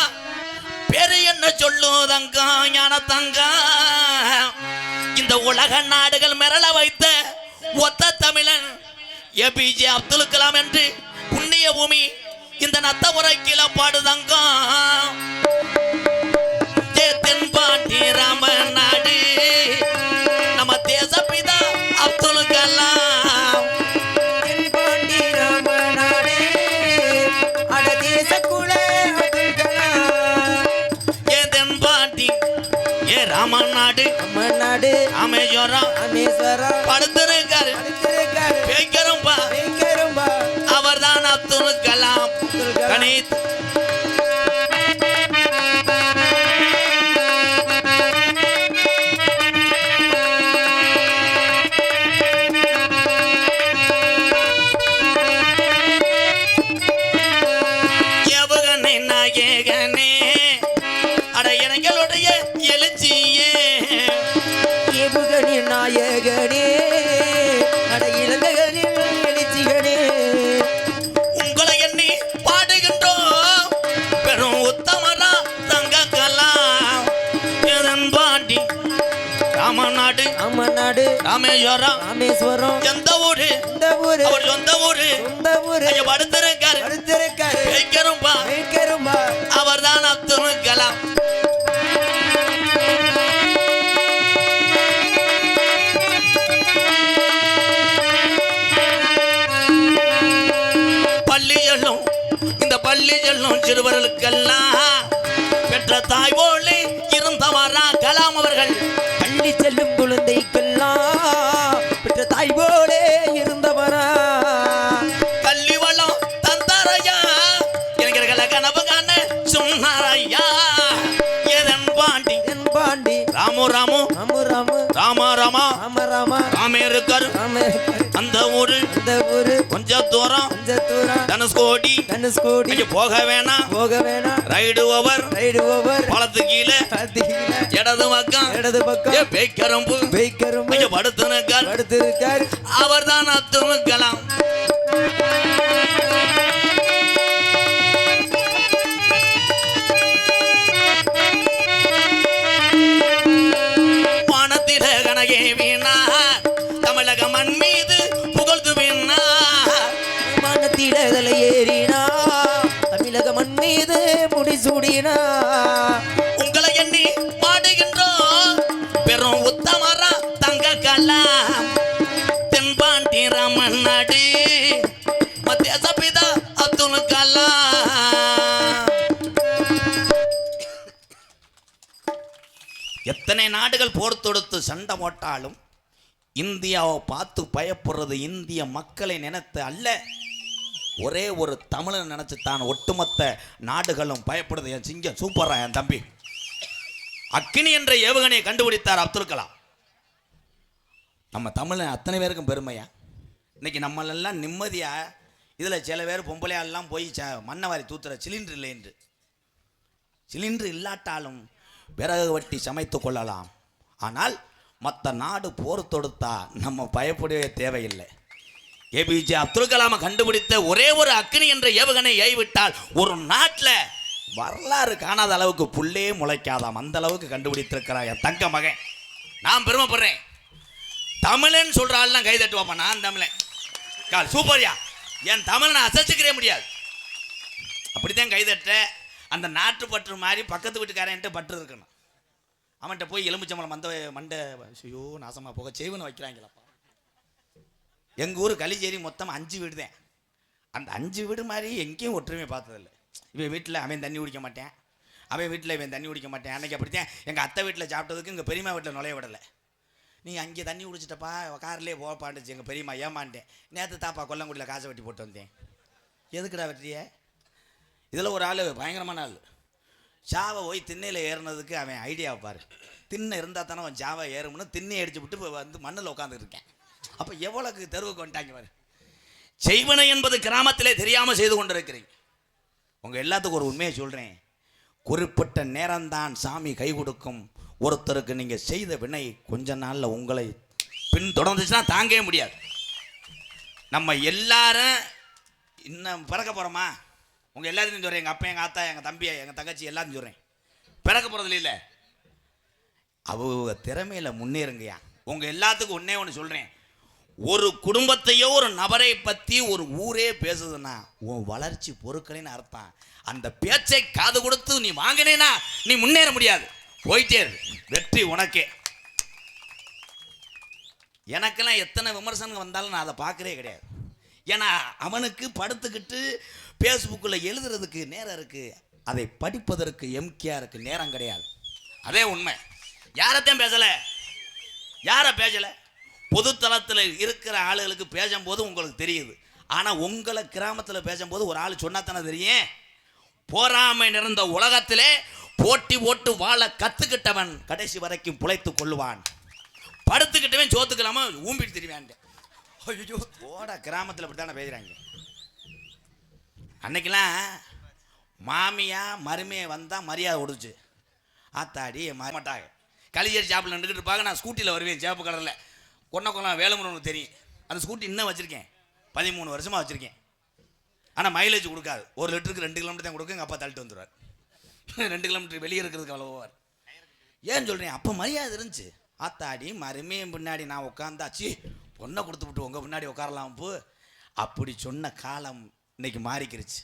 பேரு என்ன சொல்லுதங்க? ஞானத்தங்க. இந்த உலக நாடுகள் மிரள வைத்த ஒத்த தமிழன் ஏபிஜே அப்துல் கலாம் என்று புண்ணிய பூமி இந்த நத்தபுரைக்கில பாடுதங்க. தென்பாண்டி ராமநாடு நம்ம தேசப்பிதா அப்துல் கலாம். தென்பாண்டி ராமநாடு அட தேச குல அப்துல் கலாம். தென்பாண்டி ராமநாடு ராமநாடு ராமேஸ்வரம் படுத்திருக்காரு. அவர் தான் அப்துல் கலாம். கணித் ஏவுகணை நாயகனே அட எங்களுடைய எழுச்சியே. ஏவுகணை நாயகனே அட இளந்தகனில் எழுச்சிகனே. உங்களை எண்ணி பாடுகின்றோம் பெரும் உத்தமரா தங்க கலாம். பாண்டி ராமநாடு ராமநாடு ராமேஸ்வரம் ராமேஸ்வரம் எந்த ஊரு? இந்த ஊரு அவர் சொந்த ஊரு. ஐயா படுத்திருக்காரு. அவர் தான் அப்துல் கலாம். பள்ளிகளும் இந்த பள்ளிகளும் சிறுவர்களுக்கெல்லாம் பெற்ற தாய் போலே இருந்தவரா கலாம் அவர்கள். பள்ளி செல்லும் குழந்தைக்கெல்லாம் பெற்ற தாய் போலே இருந்தவரா. கல்வி வளம் தந்தாரையா என்கிற கனவு காண சொன்னாரையா. ஏதன் பாண்டி பாண்டி ராமு ராமு ராமு ராமு ராமா ராமா ராம ராமா ராமே இருக்காரு. அந்த ஊரு கொஞ்சம் தூரம் தனுஷ்கோடி போக வேணாம். ரைடு ஓவர் பழத்து கீழே இடது பக்கம் பேய்க்கரம்பு படுத்திருக்கார். அவர் தான் அப்துல் கலாம். வானத்தில கனகே வீணா தமிழக மண் மீது புகழ்ந்து வீணா. வானத்தில ஏறினா தமிழக மண் மீது முடிசூடினா. உங்களை எண்ணி பாடுகின்றோம் பெரும் உத்தமரா தங்க கலாம். தென்பாண்டி ராமநாடு தேசப்பிதா அப்துல் கலாம். எத்தனை நாடுகள் போர் தொடுத்து சண்டை போட்டாலும் இந்தியாவை பார்த்து பயப்படுறது இந்திய மக்களை நினைத்து அல்ல, ஒரே ஒரு தமிழன் நினைச்சு தான் ஒட்டுமொத்த நாடுகளும் பயப்படுது. என் சிங்கம் சூப்பரா என் தம்பி. அக்கினி என்ற ஏவுகணையை கண்டுபிடித்தார் அப்துல் கலாம். நம்ம தமிழன் அத்தனை பேருக்கும் பெருமையா. இன்னைக்கு நம்மளெல்லாம் நிம்மதியா இதில் சில பேர் பொம்பளையாலெல்லாம் போய் மண்ணவாரி தூத்துற சிலிண்டர் இல்லை என்று. சிலிண்டர் இல்லாட்டாலும் விறகு வட்டி சமைத்து கொள்ளலாம். ஆனால் மற்ற நாடு போர் தொடுத்தா நம்ம பயப்படவே தேவையில்லை. ஏபிஜே அப்துல் கலாமை கண்டுபிடித்த ஒரே ஒரு அக்னி என்ற ஏவுகணை ஏவிட்டால் ஒரு நாட்டில் வரலாறு காணாத அளவுக்கு புல்லே முளைக்காதாம், அந்த அளவுக்கு கண்டுபிடித்திருக்கிறார் என் தங்க மகன். நான் பெருமைப்படுறேன். தமிழன் சொல்ற ஆள்லாம் கை தட்டுவாப்பா. நான் தமிழன் கால் சூப்பர்யா, என் தமிழ் நான் அசைச்சுக்கிறே முடியாது. அப்படித்தான் கை தட்ட. அந்த நாட்டு பற்று மாதிரி பக்கத்து வீட்டுக்காரன்ட்டு பற்று இருக்கணும். அவன்கிட்ட போய் எலுமிச்சம்பளம் மண்டை ஐயோ நாசமாக போக செய்வனை வைக்கிறாங்களப்பா. எங்கள் ஊர் களிச்சேரி மொத்தம் 5 வீடு தான். அந்த 5 வீடு மாதிரி எங்கேயும் ஒற்றுமை பார்த்ததில்லை. இவன் வீட்டில் அவன் தண்ணி குடிக்க மாட்டேன், அவன் வீட்டில் இவன் தண்ணி குடிக்க மாட்டேன். அன்றைக்கி அப்படித்தான் எங்கள் அத்தை வீட்டில் சாப்பிட்டதுக்கு எங்கள் பெரியம்மா வீட்டில் நுழைய விடலை. நீ அங்கே தண்ணி குடிச்சிட்டப்பா, கார்லேயே போப்பாண்டுச்சு எங்கள் பெரியம்மா. ஏமாண்டேன். நேற்று தாப்பா கொல்லங்குடியில் காசை வெட்டி போட்டு வந்தேன். எதுக்குடா வெட்டிய? இதில் ஒரு ஆள் பயங்கரமான ஆள். சாவை போய் திண்ணையில் ஏறினதுக்கு அவன் ஐடியா பாரு. திண்ணை இருந்தால் தானே அவன் சாவை ஏறும்னு திண்ணை அடிச்சு விட்டு இப்போ வந்து மண்ணில் உட்காந்துட்டு இருக்கேன். அப்போ எவ்வளோக்கு தெருவுக்கு வந்துட்டாங்க பாரு. செய்வனை என்பது கிராமத்திலே தெரியாமல் செய்து கொண்டிருக்கிறீங்க. உங்கள் எல்லாத்துக்கும் ஒரு உண்மையை சொல்கிறேன். குறிப்பிட்ட நேரம்தான் சாமி கை கொடுக்கும். ஒருத்தருக்கு நீங்கள் செய்த வினை கொஞ்ச நாளில் உங்களை பின் தொடர்ந்துச்சுன்னா தாங்கவே முடியாது. நம்ம எல்லாரும் இன்னும் பிறக்க போகிறோமா? உங்கள் எல்லாத்தையும் சொல்கிறேன். எங்கள் அப்பா, எங்கள் ஆத்தா, எங்கள் தம்பி, எங்கள் தங்கச்சி எல்லாத்தையும் சொல்கிறேன். பிறக்க போகிறதுல இல்லை, அவங்க திறமையில் முன்னேறுங்கய்யா. உங்கள் எல்லாத்துக்கும் ஒன்றே ஒன்று சொல்கிறேன். ஒரு குடும்பத்தையோ ஒரு நபரை பற்றி ஒரு ஊரே பேசுதுன்னா உன் வளர்ச்சி பொருட்களின்னு அர்த்தம். அந்த பேச்சை காது கொடுத்து நீ வாங்கினேன்னா நீ முன்னேற முடியாது. போயிட்டே இரு, வெற்றி உனக்கே. எனக்கெல்லாம் எத்தனை விமர்சனங்கள் வந்தாலும் நான் அதை பார்க்குறே கிடையாது. ஏன்னா அவனுக்கு படுத்துக்கிட்டு ஃபேஸ்புக்கில் எழுதுறதுக்கு நேரம் இருக்குது, அதை படிப்பதற்கு எம்கேஆருக்கு நேரம் கிடையாது. அதே உண்மை. யாரைத்தான் பேசலை, யாரை பேசலை? பொதுத்தளத்தில் இருக்கிற ஆளுகளுக்கு பேசும்போது உங்களுக்கு தெரியுது. ஆனால் உங்களை கிராமத்தில் பேசும்போது ஒரு ஆள் சொன்னாத்தானே தெரியும். போராமை நிறைந்த உலகத்திலே போட்டி போட்டு வாழ கற்றுக்கிட்டவன் கடைசி வரைக்கும் பிழைத்து கொள்ளுவான். படுத்துக்கிட்டவன் சோத்துக்கலாம ஊம்பிட்டு தெரியான். ஐயோ ஓட கிராமத்தில் இப்படி தானே பேசுகிறாங்க. அன்னைக்கெல்லாம் மாமியா மருமையை வந்தால் மரியாதை கொடுச்சு. ஆத்தாடி மாட்டாங்க. களிச்சேரி ஷாப்பில் நின்றுக்கிட்டு இருப்பாங்க. நான் ஸ்கூட்டியில் வருவேன், சேப்பு கடலில் கொன்ன வேலைமுறை தெரியும். அந்த ஸ்கூட்டி இன்னும் வச்சுருக்கேன், 13 வருஷமாக வச்சுருக்கேன். ஆனால் மைலேஜ் கொடுக்காது. 1 லிட்டருக்கு 2 கிலோமீட்டர் தான் கொடுக்கும். எங்கள் அப்பா தள்ளிட்டு வந்துடுவார். 2 கிலோமீட்டர் வெளியே இருக்கிறதுக்கு அவ்வளோ போவார். ஏன்னு சொல்கிறேன், அப்போ மரியாதை இருந்துச்சு. ஆத்தாடி மருமையும் பின்னாடி நான் உட்காந்தாச்சு, பொண்ணை கொடுத்து விட்டு உங்கள் பின்னாடி உட்காரலாம் போ. அப்படி சொன்ன காலம் இன்னைக்கு மாறிக்கிருச்சு.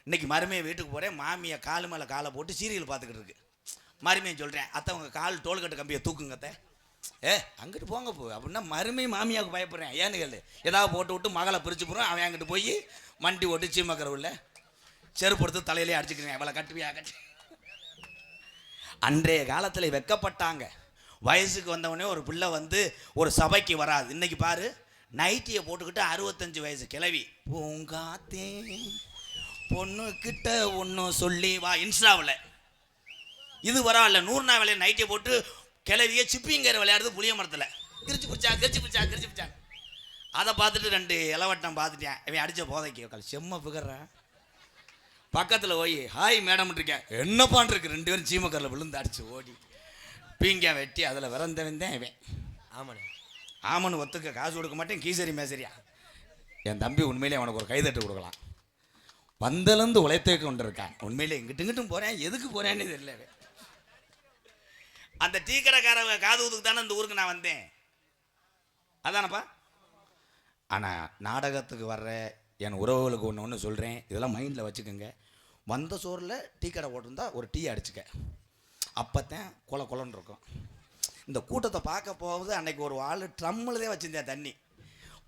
இன்னைக்கு மருமையை வீட்டுக்கு போகிறேன், மாமியை காலு மேலே காலை போட்டு சீரியல் பார்த்துக்கிட்டு இருக்கு. மருமையை சொல்கிறேன், அத்தை உங்கள் கால் டோல்கட்டு கம்பியை தூக்குங்கத்த. அங்கிட்டு போங்க போ அப்படின்னா மருமை மாமியாவுக்கு பயப்படுறேன். ஏன்னு கேளு, ஏதாவது போட்டு விட்டு மகளை பிரித்து போகிறோம். அவன் அங்கிட்டு போய் மண்டி ஓட்டு சீமக்கரவுல செருப்பு எடுத்து தலையிலே அடிச்சுக்கிறேன். அவளை கட்டுவியா கட்டு. அன்றைய காலத்தில் வெக்கப்பட்டாங்க. வயசுக்கு வந்தவொடனே ஒரு பிள்ளை வந்து ஒரு சபைக்கு வராது. இன்னைக்கு பாரு, நைட்டியை போட்டுக்கிட்டு 65 வயசு கிளவி பூங்காத்தே பொண்ணுக்கிட்ட ஒன்றும் சொல்லி வா இன்ஸ்டாவில். இது பரவாயில்ல, 100 நாள் வேலையை நைட்டியை போட்டு கிளவிய சிப்பிங்கர் விளையாடுறது புளிய மரத்தில். கிரிச்சு பிடிச்சா. அதை பார்த்துட்டு 2 இளவட்டம் பார்த்துட்டேன். இவன் அடித்த போதைக்கு செம்ம பிகர்றேன். பக்கத்தில் போய் ஹாய் மேடம் இருக்கேன். என்னப்பான் இருக்கு 2 பேரும் சீமக்கரில் விழுந்து அடிச்சு ஓடி பீங்க வெட்டி அதில் விறந்தவன் தான் இவன். ஆமனு ஒத்துக்க காசு கொடுக்க மாட்டேன், கீசரி மேசரியா. என் தம்பி உண்மையிலே அவனுக்கு ஒரு கைதட்டு கொடுக்கலாம். வந்தலேருந்து உழைத்தே கொண்டு இருக்கான். உண்மையிலே இங்கிட்டும் போகிறேன், எதுக்கு போகிறேன்னு தெரியல. அந்த டீக்கடைக்கார காது ஊதுக்கு தானே இந்த ஊருக்கு நான் வந்தேன், அதானப்பா. ஆனால் நாடகத்துக்கு வர்ற என் உறவுகளுக்கு ஒன்று சொல்கிறேன், இதெல்லாம் மைண்டில் வச்சுக்கோங்க. வந்த சோறில் டீ கடை போட்டிருந்தா ஒரு டீ அடிச்சுக்க, அப்போத்தான் கொலன்னு இருக்கும். இந்த கூட்டத்தை பார்க்க போகுது. அன்னைக்கு ஒரு ஆள் ட்ரம்மில் தான் வச்சுருந்தேன் தண்ணி.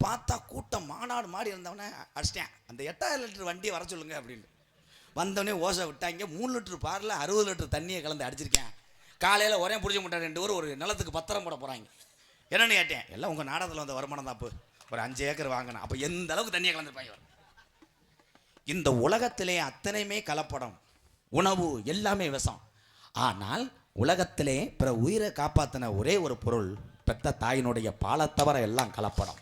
பார்த்தா கூட்டம் மாநாடு மாடி இருந்தவனே அடிச்சிட்டேன். அந்த 8000 லிட்டர் வண்டியை வர சொல்லுங்க அப்படின்னு. வந்தவனே ஓசை விட்டாங்க. 3 லிட்டர் பாரில் 60 லிட்டர் தண்ணியை கலந்து அடிச்சிருக்கேன். காலையில் ஒரே பிடிச்சி முட்டை 2 பேர் ஒரு நிலத்துக்கு பத்திரம் போட போகிறாங்க. என்னென்னு கேட்டேன். எல்லாம் உங்கள் நாடகத்தில் வந்த வருமானம் தான். அப்போ ஒரு 5 ஏக்கர் வாங்கினேன். அப்போ எந்த அளவுக்கு தண்ணியை கலந்துருப்பாங்க. இந்த உலகத்திலே அத்தனையுமே கலப்படம், உணவு எல்லாமே விஷம். ஆனால் உலகத்திலே பிற உயிரை காப்பாற்றின ஒரே ஒரு பொருள் பெத்த தாயினுடைய பாலை தவிர எல்லாம் கலப்படம்.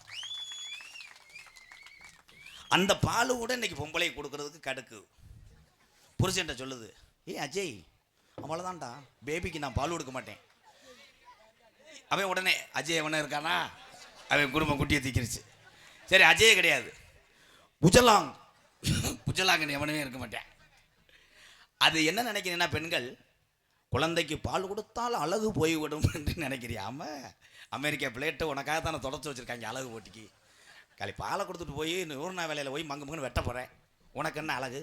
அந்த பால் கூட இன்னைக்கு பொம்பளை கொடுக்கறதுக்கு கடுக்கு. புருஷன்ட்ட சொல்லுது, அஜய் அவ்வளோதான்டா, பேபிக்கு நான் பால் கொடுக்க மாட்டேன். அவன் உடனே அஜய் எவனே இருக்கானா, அவன் குடும்பம் குட்டியை தீக்கிருச்சு. சரி அஜயே கிடையாது, புஜலாங்கன்னு எவனுமே இருக்க மாட்டேன். அது என்ன நினைக்கிறீங்கன்னா பெண்கள் குழந்தைக்கு பால் கொடுத்தால் அழகு போய்விடும் என்று நினைக்கிறியாம அமெரிக்கா பிளேட்டை உனக்காக தானே தொடச்சி வச்சுருக்காங்க அழகு போட்டிக்கு. காலி பாலை கொடுத்துட்டு போய் 100 நாள் வேலையில் போய் மங்கு மங்குன்னு வெட்ட போகிறேன், உனக்கு என்ன அழகு?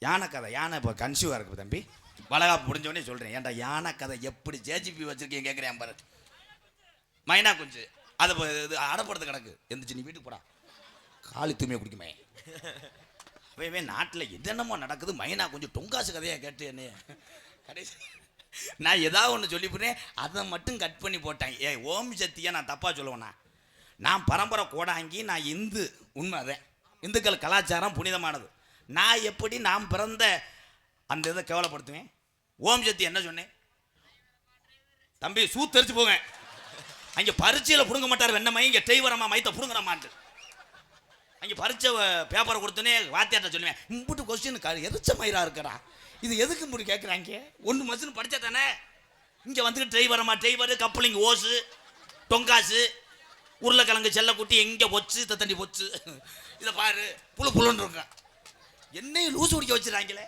யானை கதை, யானை இப்போ கன்சியூவாக இருக்குது தம்பி, வளகாப்பு முடிஞ்சவொடனே சொல்கிறேன். ஏன்டா யானை கதை எப்படி ஜேஜிபி வச்சுருக்கீங்க கேட்குறேன் பாரு. மைனா குஞ்சு அதை இது அடப்படுறது கிடக்கு, எந்திரிச்சு நீ வீட்டுக்கு போடா, காலி தூய்மையை குடிக்குமே. அவையவே நாட்டில் என்னென்னமோ நடக்குது, மைனா கொஞ்சம் டொங்காசு கதையாக கேட்டு என்ன கடைசி நான் ஏதாவது ஒன்று சொல்லி போனேன், அதை மட்டும் கட் பண்ணி போட்டேன். ஓம் சக்தியை நான் தப்பாக சொல்லுவேண்ணா, நான் பரம்பரை கோடாங்கி, நான் இந்து, உண்மை அதே இந்துக்கள் கலாச்சாரம் புனிதமானது. நான் எப்படி நாம் பிறந்த அந்த இதை கேவலப்படுத்துவேன்? ஓம் சக்தி என்ன சொன்னேன் தம்பி, சூத்தரிச்சு போவேன். அங்கே பரீட்சையில் பிடுங்க மாட்டார் வெண்ணமை, இங்கே டெய்வரமா மைத்த பிடுங்குறமான்ட்டு. அங்கே பரீட்சை பேப்பரை கொடுத்தோன்னே வாத்தியார்ட்ட சொல்லுவேன், இம்புட்டு கொஸ்டின் எரிச்ச மயிரா இருக்கிறா, இது எதுக்கு இப்படி கேட்குறாங்க? ஒன்று மசுன்னு படித்தா தானே. இங்கே வந்துட்டு டிரைவரமா, டிரைவர் கப்பலிங் ஓசு டொங்காசு உருளைக்கிழங்கு செல்லக்குட்டி எங்கே பொச்சு தண்ணி பொச்சு, இதை பாரு புழு புழுன்னு இருக்கான். என்னையும் லூசு குடிக்க வச்சுறாங்களே.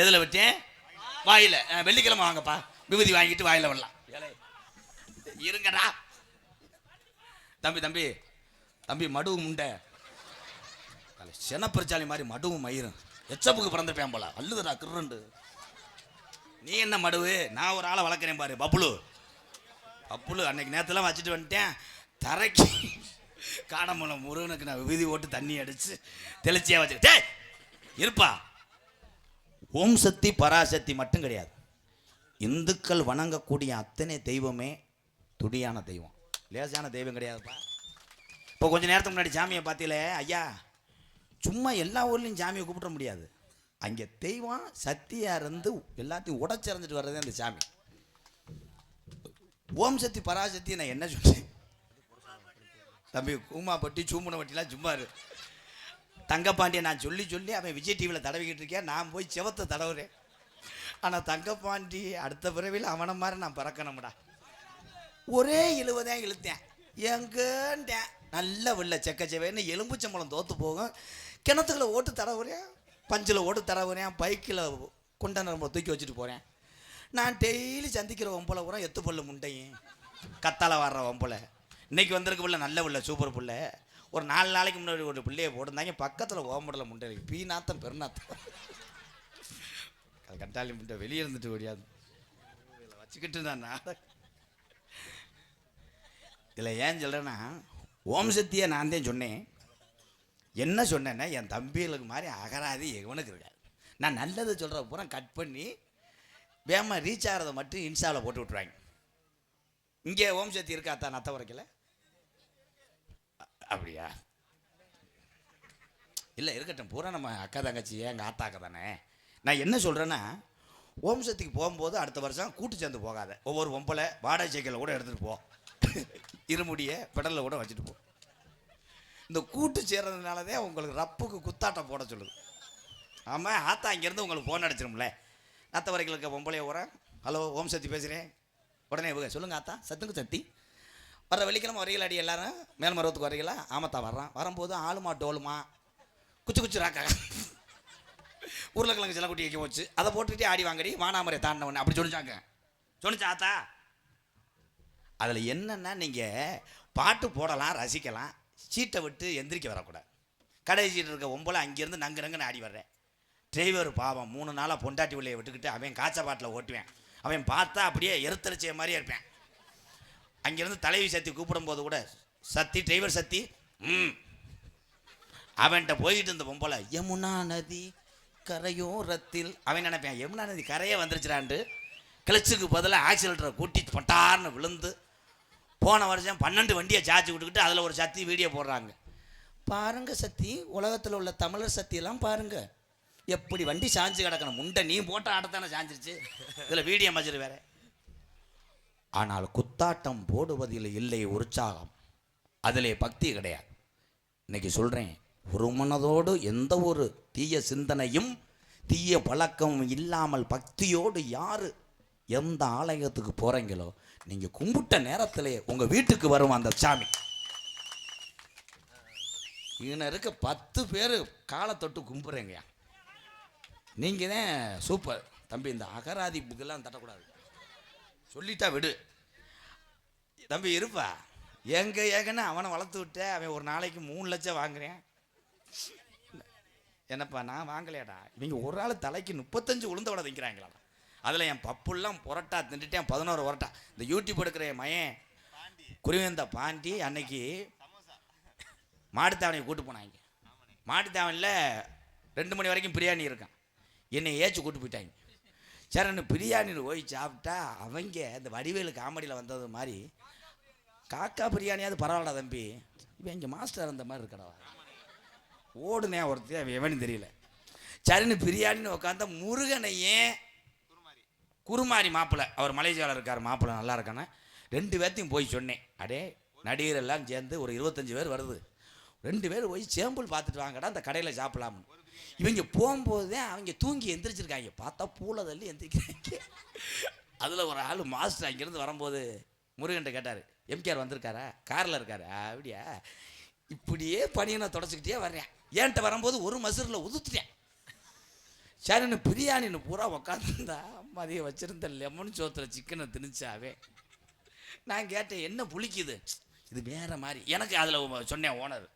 எதில் விட்டேன்? வாயில். வெள்ளிக்கிழமை வாங்கப்பா, விபூதி வாங்கிட்டு வாயில் விடலாம். இருங்கடா தம்பி, தம்பி தம்பி மடுவு முண்டை செனப்பிரச்சாலி மாதிரி மடுவும் மயிரும் எச்சப்புக்கு பிறந்திருப்பேன் போல, அல்லுதுடா கிருண்டு. நீ என்ன மடுவு? நான் ஒரு ஆளை வளர்க்குறேன் பாரு, பப்புளு. பப்புளு அன்னைக்கு நேரத்துலாம் வச்சுட்டு வந்துட்டேன், தரைக்கு காடமூலம் முருகனுக்கு நான் விபூதி ஓட்டு தண்ணி அடித்து தெளிச்சியாக வச்சுக்கிட்டே இருப்பா. ஓம் சக்தி பராசக்தி மட்டும் கிடையாது, இந்துக்கள் வணங்கக்கூடிய அத்தனை தெய்வமே துடியான தெய்வம், லேசான தெய்வம் கிடையாதுப்பா. இப்போ கொஞ்சம் நேரத்துக்கு முன்னாடி சாமியை பார்த்தீங்களே ஐயா, சும்மா எல்லா ஊர்லேயும் சாமியை கூப்பிட முடியாது. அங்கே தெய்வம் சக்தியாக இருந்து எல்லாத்தையும் உடச்சறிஞ்சிட்டு வர்றதே அந்த சாமி. ஓம் சக்தி பராசக்தி நான் என்ன சொன்னேன் தம்பி? கூமாப்பட்டி சூம்பனப்பட்டிலாம் சும்மா இரு. தங்கப்பாண்டியை நான் சொல்லி சொல்லி அவன் விஜய் டிவியில் தடவிக்கிட்டு இருக்கேன், நான் போய் செவத்தை தடவுறேன். ஆனால் தங்கப்பாண்டி அடுத்த பிறவியில் அவனை மாதிரி நான் பிறக்கணும்டா. ஒரே இழுவதான் இழுத்தேன், எங்கேன்ட்டேன் நல்ல வெள்ள செக்கச்சவேன்னு எலும்புச்சம்பளம் தோற்று போகும். கிணத்துக்குள்ள ஓட்டு தடவுறேன், பஞ்சில் ஓட்டு தடவுறேன், பைக்கில் குண்டை நரம்பை தூக்கி வச்சுட்டு போகிறேன். நான் டெய்லி சந்திக்கிற ஒம்பளை கூட எத்து பல்லு முண்டையும் கத்தால வர்ற ஒம்பளை. இன்றைக்கி வந்திருக்க பிள்ளை நல்ல பிள்ளை, சூப்பர் பிள்ளை. ஒரு 4 நாளைக்கு முன்னாடி ஒரு பிள்ளையை போட்டிருந்தாங்க, பக்கத்தில் ஓம்படலை முண்டை பீ நாத்தம் பெருநாத்தம். அது கட்டாளி முட்டை வெளியே இருந்துட்டு ஓடியாது வச்சுக்கிட்டு நான் இதில் ஏன் சொல்கிறேன்னா, ஓம் சக்தியை நான் தான் சொன்னேன். என்ன சொன்னேன்னா, என் தம்பிகளுக்கு மாதிரி அகராதி எவனுக்கு இருக்காது. நான் நல்லதை சொல்கிற பூரா கட் பண்ணி வேமா ரீச் ஆகிறத மட்டும் இன்ஸ்டாவில் போட்டு விட்ருவாங்க. இங்கே ஓம் சக்தி இருக்காத்தா நத்த உரைக்கல? அப்படியா? இல்லை இருக்கட்டும், பூரா நம்ம அக்கா தங்கச்சி எங்கள் ஆத்தா அக்கா தானே. நான் என்ன சொல்கிறேன்னா, ஓம் சக்திக்கு போகும்போது அடுத்த வருஷம் கூட்டு சேர்ந்து போகாத, ஒவ்வொரு ஒம்பளை வாடகை சைக்கிளில் கூட எடுத்துகிட்டு போ, இருமுடியை பெடலில் கூட வச்சுட்டு போ. இந்த கூட்டு சேர்றதுனாலதான் உங்களுக்கு ரப்புக்கு குத்தாட்டம் போட சொல்லுது. ஆமாம், ஆத்தா இங்கேருந்து உங்களுக்கு ஃபோன் அடிச்சிடும்ல, நத்த வரைக்கும் இருக்க பொம்பளைய வரேன், ஹலோ ஓம் சக்தி பேசுகிறேன், உடனே சொல்லுங்கள் ஆத்தா, சத்துக்கு சக்தி வர வெள்ளிக்கிழமை வரீங்களா அடி எல்லாரும் மேல்மருவத்துக்கு வரீங்களா? ஆமாத்தா வர்றான். வரும்போது ஆளுமா டோலுமா குச்சி குச்சி ராக்கா உருளைக்கிழங்கு செல்லக்குட்டி வைக்க வச்சு அதை போட்டுக்கிட்டே ஆடி வாங்கடி வானாமரை தாண்டவன் அப்படி சொல்லிச்சாங்க. சொன்னிச்சா ஆத்தா? அதில் என்னென்னா, நீங்கள் பாட்டு போடலாம், ரசிக்கலாம், சீட்டை விட்டு எந்திரிக்க வரக்கூடாது. கடை சீட்டு இருக்க ஒம்பளை அங்கேருந்து நங்குன்னு ஆடி வர்றேன். டிரைவர் பாவம் 3 நாளாக பொண்டாட்டி விலையை விட்டுக்கிட்டு அவன் காய்ச்ச பாட்டில் ஓட்டுவேன். அவன் பார்த்தா அப்படியே எருத்தரிச்ச மாதிரியே இருப்பேன். அங்கேருந்து தலைவி சக்தி கூப்பிடும்போது கூட, சக்தி டிரைவர் சக்தி, அவன்கிட்ட போய்கிட்டு இருந்த பொம்பளை யமுனா நதி கரையோரத்தில், அவன் நினைப்பேன் யமுனா நதி கரையே வந்துருச்சுடான்ட்டு கிளச்சுக்கு பதிலாக ஆக்சிலேட்டரை கூட்டி பட்டார்னு விழுந்து, போன வருஷம் 12 வண்டியை சார்ஜ் விட்டுக்கிட்டு அதில் ஒரு சக்தி வீடியோ போடுறாங்க. பாருங்கள் சக்தி, உலகத்தில் உள்ள தமிழர் சக்தியெல்லாம் பாருங்கள் எப்படி வண்டி சாஞ்சு கிடக்கணும். முண்டை நீ போட்ட ஆட்டத்தானே சாஞ்சிருச்சு, இதில் வீடியோ மஜர் வேற. ஆனால் குத்தாட்டம் போடுவதில் இல்லை உற்சாகம், அதிலே பக்தி கிடையாது. இன்னைக்கு சொல்கிறேன், ஒரு மனதோடு எந்த ஒரு தீய சிந்தனையும் தீய பழக்கமும் இல்லாமல் பக்தியோடு யார் எந்த ஆலயத்துக்கு போகிறீங்களோ, நீங்கள் கும்பிட்ட நேரத்திலே உங்கள் வீட்டுக்கு வரும் அந்த சாமி. இவனை இருக்க 10 பேர் காலை தொட்டு கும்பிட்றேங்க. நீங்கள் தான் சூப்பர் தம்பி. இந்த அகராதி புக்கெல்லாம் தட்டக்கூடாது, சொல்லிட்டா விடு தம்பி. இருப்பா ஏங்கன்னு அவனை வளர்த்து விட்ட. அவன் ஒரு நாளைக்கு 3 லட்சம் வாங்குறேன். என்னப்பா நான் வாங்கலையாடா. இவங்க ஒரு ஆள் தலைக்கு 35 உளுந்த வடை திங்கிறாங்களா. அதில் என் பப்புலாம் புரட்டா தின்னுட்டேன், 11 புரட்டா. இந்த யூடியூப் எடுக்கிற என் மயன் குருவேந்த பாண்டி அன்னைக்கு மாட்டுத்தாவணியை கூட்டு போனாங்க. மாட்டுத்தாவணியில் 2 மணி வரைக்கும் பிரியாணி இருக்கான். என்னை ஏச்சு கூட்டு போயிட்டாங்க. சரி பிரியாணின்னு போய் சாப்பிட்டா அவங்க இந்த வடிவேலு காமெடியில் வந்தது மாதிரி காக்கா பிரியாணியாவது பரவாயில்ல தம்பி. இவன் இங்கே மாஸ்டர் இருந்த மாதிரி இருக்கடா. ஓடுனே ஒருத்தர் எவனு தெரியல. சரின்னு பிரியாணின்னு உட்காந்தா முருகனையே குருமாரி மாப்பிள்ளை, அவர் மலேசியாவில் இருக்கார், மாப்பிள்ளை நல்லா இருக்கானே. 2 பேர்த்தையும் போய் சொன்னேன். அடே நடிகர் எல்லாம் சேர்ந்து ஒரு 25 பேர் வருது, 2 பேர் போய் சேம்பிள் பார்த்துட்டு வாங்கடா இந்த கடையில் சாப்பிடலாம்னு. இவங்க போகும்போது அவங்க தூங்கி எந்திரிச்சிருக்காங்க. பார்த்தா பூலை தள்ளி எந்திரிக்கிறாங்க. அதில் ஒரு ஆள் மாஸ்டர் அங்கேருந்து வரும்போது முருகன்ட்ட கேட்டார், எம்கேஆர் வந்திருக்காரா, காரில் இருக்காரு. அப்படியா, இப்படியே பனியனை தொடச்சிக்கிட்டே வர்றேன். ஏன்ட்ட வரும்போது ஒரு மசூரில் உதுத்துட்டேன். சரின்னு பிரியாணின்னு பூரா உக்காந்துருந்தா மதியம் வச்சுருந்த லெமன் சோத்துல சிக்கனை திணிச்சாவே. நான் கேட்டேன் என்ன புளிக்குது, இது வேறு மாதிரி. எனக்கு அதில் சொன்னேன் ஓனர்,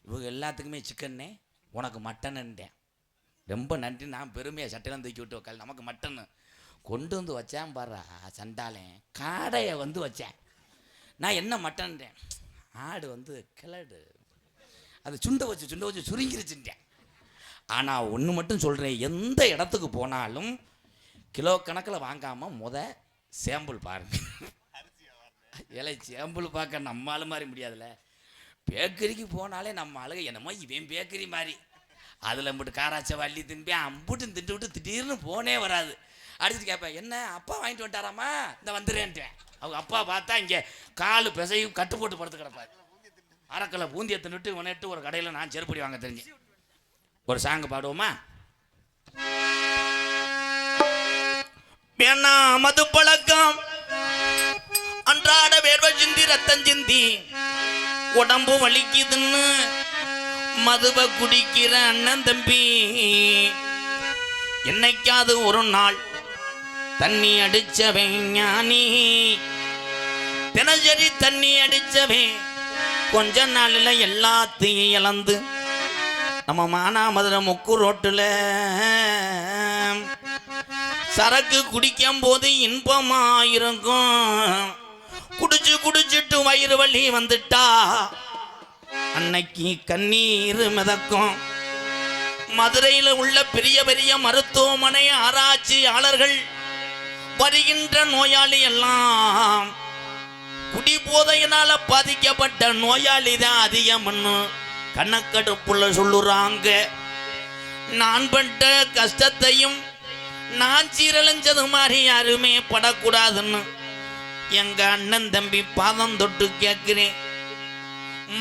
இவங்க எல்லாத்துக்குமே சிக்கன்னே, உனக்கு மட்டனுன்ட்டேன். ரொம்ப நன்றி. நான் பெருமையாக சட்டையெல்லாம் தூக்கி விட்டு உக்கால் நமக்கு மட்டன்னு கொண்டு வந்து வச்சேன் பாரு சண்டாலேன். காடையை வந்து வச்சேன். நான் என்ன மட்டன்ட்டேன், ஆடு வந்து கிளடு, அது சுண்டை வச்சு சுருங்கிருச்சுட்டேன். ஆனால் ஒன்று மட்டும் சொல்கிறேன், எந்த இடத்துக்கு போனாலும் கிலோ கணக்கில் வாங்காமல் சேம்பிள் பாருங்க. ஏழை சேம்பிள் பார்க்க நம்ம ஆளு மாதிரி முடியாதுல்ல. பேக்கரிக்கு போனாலே நம்ம ஆளுங்க என்னமோ இவன் பேக்கரி மாதிரி, அதில் மட்டும் காராச்சை வள்ளி தின்பேன் அம்புட்டு திட்டு விட்டு திடீர்னு போனே வராது. அடிச்சுட்டு கேட்பேன், என்ன அப்பா வாங்கிட்டு வந்துட்டாராமா, இந்த வந்துடுறேன்ட்டேன். அவங்க அப்பா பார்த்தா இங்கே காலு பிசையும் கட்டு போட்டு படுத்து கிடப்பாரு. அரைக்கலை பூந்தியை தின்னுட்டு உனட்டு ஒரு கடையில் நான் செருப்படி வாங்க தெரிஞ்சேன். ஒரு சாங்கு பாடுவோமா? வேணா மது பழக்கம் அன்றாட வேர்வை சிந்தி ரத்தம் சிந்தி உடம்பு வலிக்குதுன்னு மதுவை குடிக்கிற அண்ணன் தம்பி, என்னைக்காவது ஒரு நாள் தண்ணி அடிச்சவன் ஞானி, தினசரி தண்ணி அடிச்சவன் கொஞ்ச நாளில் எல்லாத்தையும் இழந்து நம்ம மானாமதுரை முக்கு ரோட்டில் சரக்கு குடிக்கும் போது இன்பமாயிருக்கும். குடிச்சிட்டு வயிறு வலி வந்துட்டா அன்னைக்கு கண்ணீர் மிதக்கும். மதுரையில் உள்ள பெரிய பெரிய மருத்துவமனை ஆராய்ச்சியாளர்கள் வருகின்ற நோயாளி எல்லாம் குடி போதையினால பாதிக்கப்பட்ட நோயாளி தான் அதிகம்னு கணக்கெடுப்புள்ள சொல்லுறாங்க. நான் பட்ட கஷ்டத்தையும் நான் சீரழிஞ்சது மாதிரி யாருமே படக்கூடாதுன்னு எங்க அண்ணன் தம்பி பாதம் தொட்டு கேட்கிறேன்.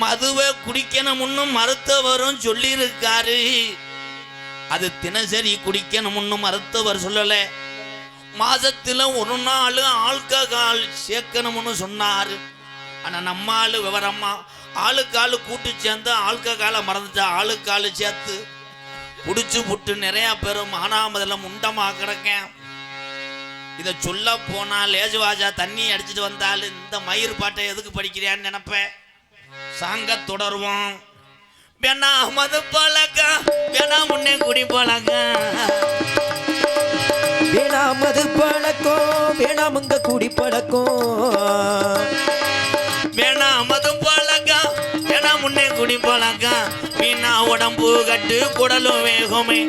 மதுவை குடிக்கணும்னு மருத்துவரும் சொல்லியிருக்காரு, அது தினசரி குடிக்கணும்னு மருத்துவர் சொல்லல. மாசத்துல ஒரு நாள் ஆல்கஹால் சேர்க்கணும்னு சொன்னாரு. ஆனா நம்ம ஆளு விவரமா ஆளுக்கு ஆளு கூட்டு சேர்ந்து ஆல்கஹாலை மறந்துட்டா ஆளுக்கு சேர்த்து குடிச்சு புட்டு நிறைய பேரும் மானாமதுல முண்டமா கிடக்கேன். இதை சொல்ல போனா லேஜுவாஜா தண்ணி அடிச்சுட்டு வந்தாலும் இந்த மயிர் பாட்டை எதுக்கு படிக்கிறியான்னு நினைப்பேன். சாங்க தொடருவோம். வேணா மது பழக்கம், வேணா முன்னே குடி பழக்கம், வேணா மது பழக்கம், வேணாமுங்க குடி பழக்கம், வேணா மது பழக்கம், வேணா முன்னே குடி பழக்கம். வீணா உடம்பு கட்டு குடலும் வேகுமே,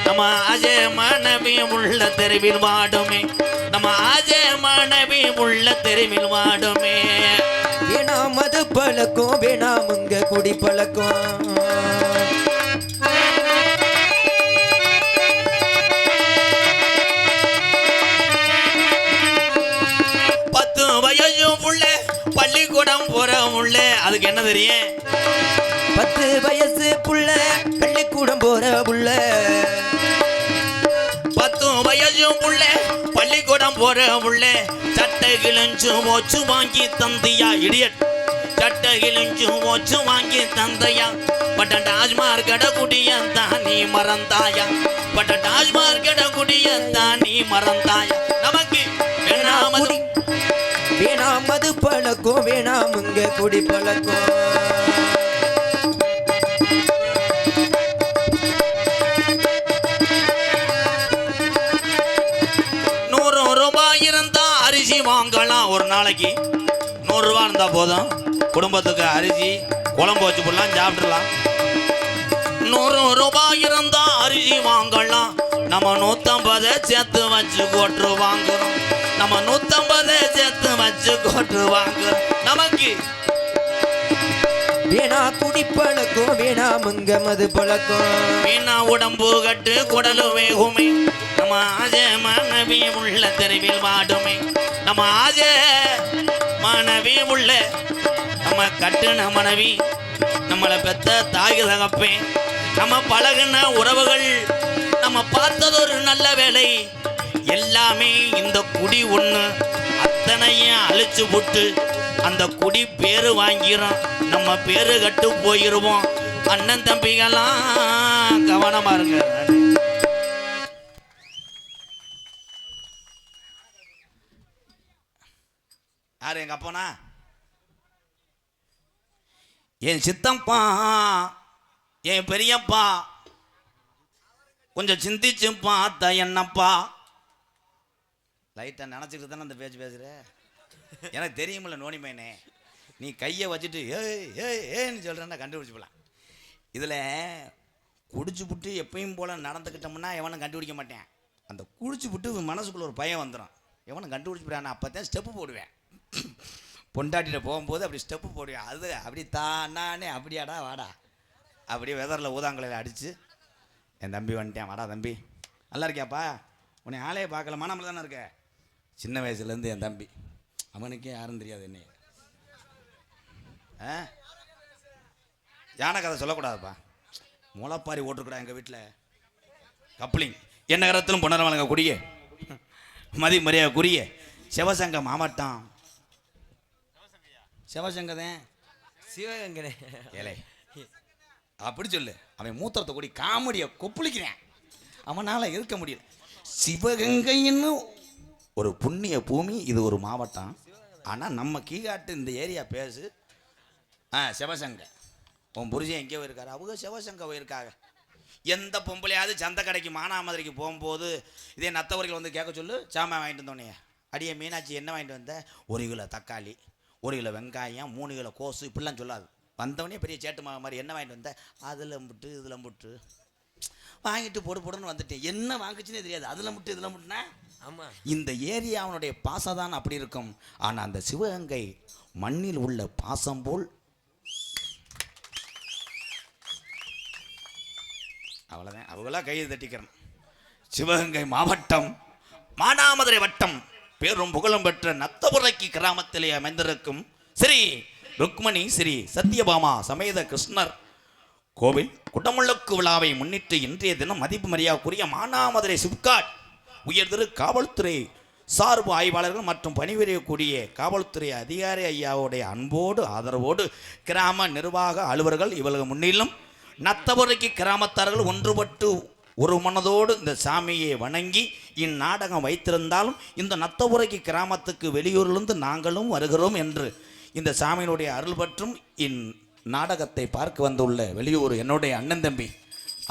நம்ம அஜய மனைவி உள்ள தெருவில் வாடுமே, நம்ம அஜய மனைவி உள்ள தெருவில் வாடுமே. வேணா மது பழக்கம், வேணாமுங்க குடி பழக்கம். 10 வயசு புள்ள பள்ளிக்கூடம் போற உள்ள, அதுக்கு என்ன தெரியும்? 10 வயசு புள்ள பள்ளிக்கூடம் போற புள்ள, 10 வயசு புள்ள பள்ளிக்கூடம் போற உள்ள, சட்டை கிழிஞ்சு மோச்சு வாங்கி தந்தியா இடியட், சட்டையிலும் ஓச்சு வாங்கி தந்தையா பட்ட டாஜ்மார் கடக்குடியத்தான் நீ மறந்தாயா பட்ட டாஜ்மார் கடக்குடியத்தான் நீ மறந்தாயா நமக்கு வேணாமது வேணாம் மது பழக்கம் வேணாம் இங்க குடி பழக்கம் ரூபாய் இருந்தா அரிசி வாங்கலாம் ஒரு நாளைக்கு 100 ரூபா இருந்தா போதும் குடும்பத்துக்கு அரிசி குழம்பு வச்சு போடலாம் சாப்பிடலாம் 100 ரூபாய் இருந்தா அரிசி வாங்கலாம் நம்ம 150 சேர்த்து வச்சு கோட்டு வாங்குறோம் நம்ம 150 சேர்த்து வச்சு கோட்டு வாங்குறோம் நமக்கு வேணா குடி பழக்கம் வேணாம் இங்க மது பழக்கம் வீணா உடம்பு கட்டு குடலு வேகுமே நம்ம ஆஜ மனைவி உள்ள தெருவில் வாடுமே நம்ம ஆஜ மனைவி உள்ள நம்ம கட்டுன மனைவி நம்மளை பெத்த தாய் தகப்பே நம்ம பழகின உறவுகள் நம்ம பார்த்தது ஒரு நல்ல வேலை எல்லாமே இந்த குடி ஒண்ணு அத்தனையும் அழிச்சு போட்டு அந்த குடி பேரு வாங்கிறோம் நம்ம பேரு கட்டு போயிருவோம் அண்ணன் தம்பிகளாம் கவனமா இருங்க யாரு எங்க அப்பனா என் சித்தப்பா என் பெரியப்பா கொஞ்சம் சிந்திச்சு பார்த்தா என்னப்பா லைட்டா நினைச்சிட்டு தானே அந்த பேச்சு பேசுற எனக்கு தெரியுமில்ல நோனிமேனே நீ கையை வச்சுட்டு ஏய் ஏய் ஏன்னு சொல்கிறேன்னா கண்டுபிடிச்சி போகலாம் இதில் குடிச்சு புட்டு எப்பயும் போல் நடந்துக்கிட்டோம்னா எவனும் கண்டுபிடிக்க மாட்டேன் அந்த குடிச்சு புட்டு மனசுக்குள்ளே ஒரு பயம் வந்துடும் எவனும் கண்டுபிடிச்சி போடுறான் அப்போ தான் ஸ்டெப்பு போடுவேன் பொண்டாட்டிகிட்ட போகும்போது அப்படி ஸ்டெப்பு போடுவேன் அது அப்படி தானே அப்படியாடா வாடா அப்படியே வெதரில் ஊதாங்கலையில் அடித்து என் தம்பி வந்துட்டேன் வாடா தம்பி நல்லா இருக்கியாப்பா உன்னை ஆளையே பார்க்கல மானாமல் தானே இருக்க சின்ன வயசுலேருந்து என் தம்பி அவனுக்கே யாரும் தெரியாது என்ன யானை கதை சொல்லக்கூடாதுப்பா முளைப்பாரி ஓட்டுக்கூடா எங்கள் வீட்டில் கப்ளிங் என்ன கரத்திலும் புனரம் வழங்கக்கூடிய மதி மரியாதைக்குரிய சிவசங்க மாவட்டம் சிவசங்கதேன் சிவகங்கனே ஏலே அப்படி சொல்லு அவன் மூத்திரத்தை கூடி காமெடியை கொப்பளிக்கிறேன் அவனால் இருக்க முடியல சிவகங்கைன்னு ஒரு புண்ணிய பூமி இது ஒரு மாவட்டம் ஆனால் நம்ம கீழாட்டு இந்த ஏரியா பேசு சிவசங்க உன் புருஷன் எங்கேயோ இருக்காரு அவங்க சிவசங்க போயிருக்காங்க எந்த பொம்பளையாவது சந்த கடைக்கு மானாமதுரைக்கு போகும்போது இதே நத்தவர்கள் வந்து கேட்க சொல்லு சாமான் வாங்கிட்டு வந்தோடனே அடியே மீனாட்சி என்ன வாங்கிட்டு வந்த 1 கிலோ தக்காளி 1 கிலோ வெங்காயம் 3 கிலோ கோசு இப்படிலாம் சொல்லாது வந்தவனே பெரிய சேட்டு மாதிரி என்ன வாங்கிட்டு வந்த அதில் முட்டு இதில் முட்டு வாங்கிட்டு போடுன்னு வந்துட்டேன் என்ன வாங்குச்சுன்னே தெரியாது அதில் முட்டு இதில் முட்டுனா ஆமாம் இந்த ஏரியாவுடைய பாசம் தான் அப்படி இருக்கும் ஆனால் அந்த சிவகங்கை மண்ணில் உள்ள பாசம் போல் அவ்வளோதான் அவங்களாம் கையை தட்டிக்கிறேன் சிவகங்கை மாவட்டம் மானாமதுரை வட்டம் பேரும் புகழும் பெற்ற நத்தபுரைக்கு கிராமத்திலே அமைந்திருக்கும் ஸ்ரீ ருக்மணி ஸ்ரீ சத்யபாமா சமேத கிருஷ்ணர் கோவில் குடமுழுக்கு விழாவை முன்னிட்டு இன்றைய தினம் மதிப்பு மரியாதைக்குரிய மானாமதுரை சிப்காட் உயர்திரு காவல்துறை சார்பு ஆய்வாளர்கள் மற்றும் பணிபுரியக்கூடிய காவல்துறை அதிகாரி ஐயாவுடைய அன்போடு ஆதரவோடு கிராம நிர்வாக அலுவலர்கள் இவர்கள் முன்னிலும் நத்தபுரைக்கு கிராமத்தார்கள் ஒன்றுபட்டு ஒரு மனதோடு இந்த சாமியை வணங்கி இந்நாடகம் வைத்திருந்தாலும் இந்த நத்தபுரைக்கு கிராமத்துக்கு வெளியூரிலிருந்து நாங்களும் வருகிறோம் என்று இந்த சாமியினுடைய அருள் பற்றும் இந்நாடகத்தை பார்க்க வந்துள்ள வெளியூர் என்னுடைய அண்ணன் தம்பி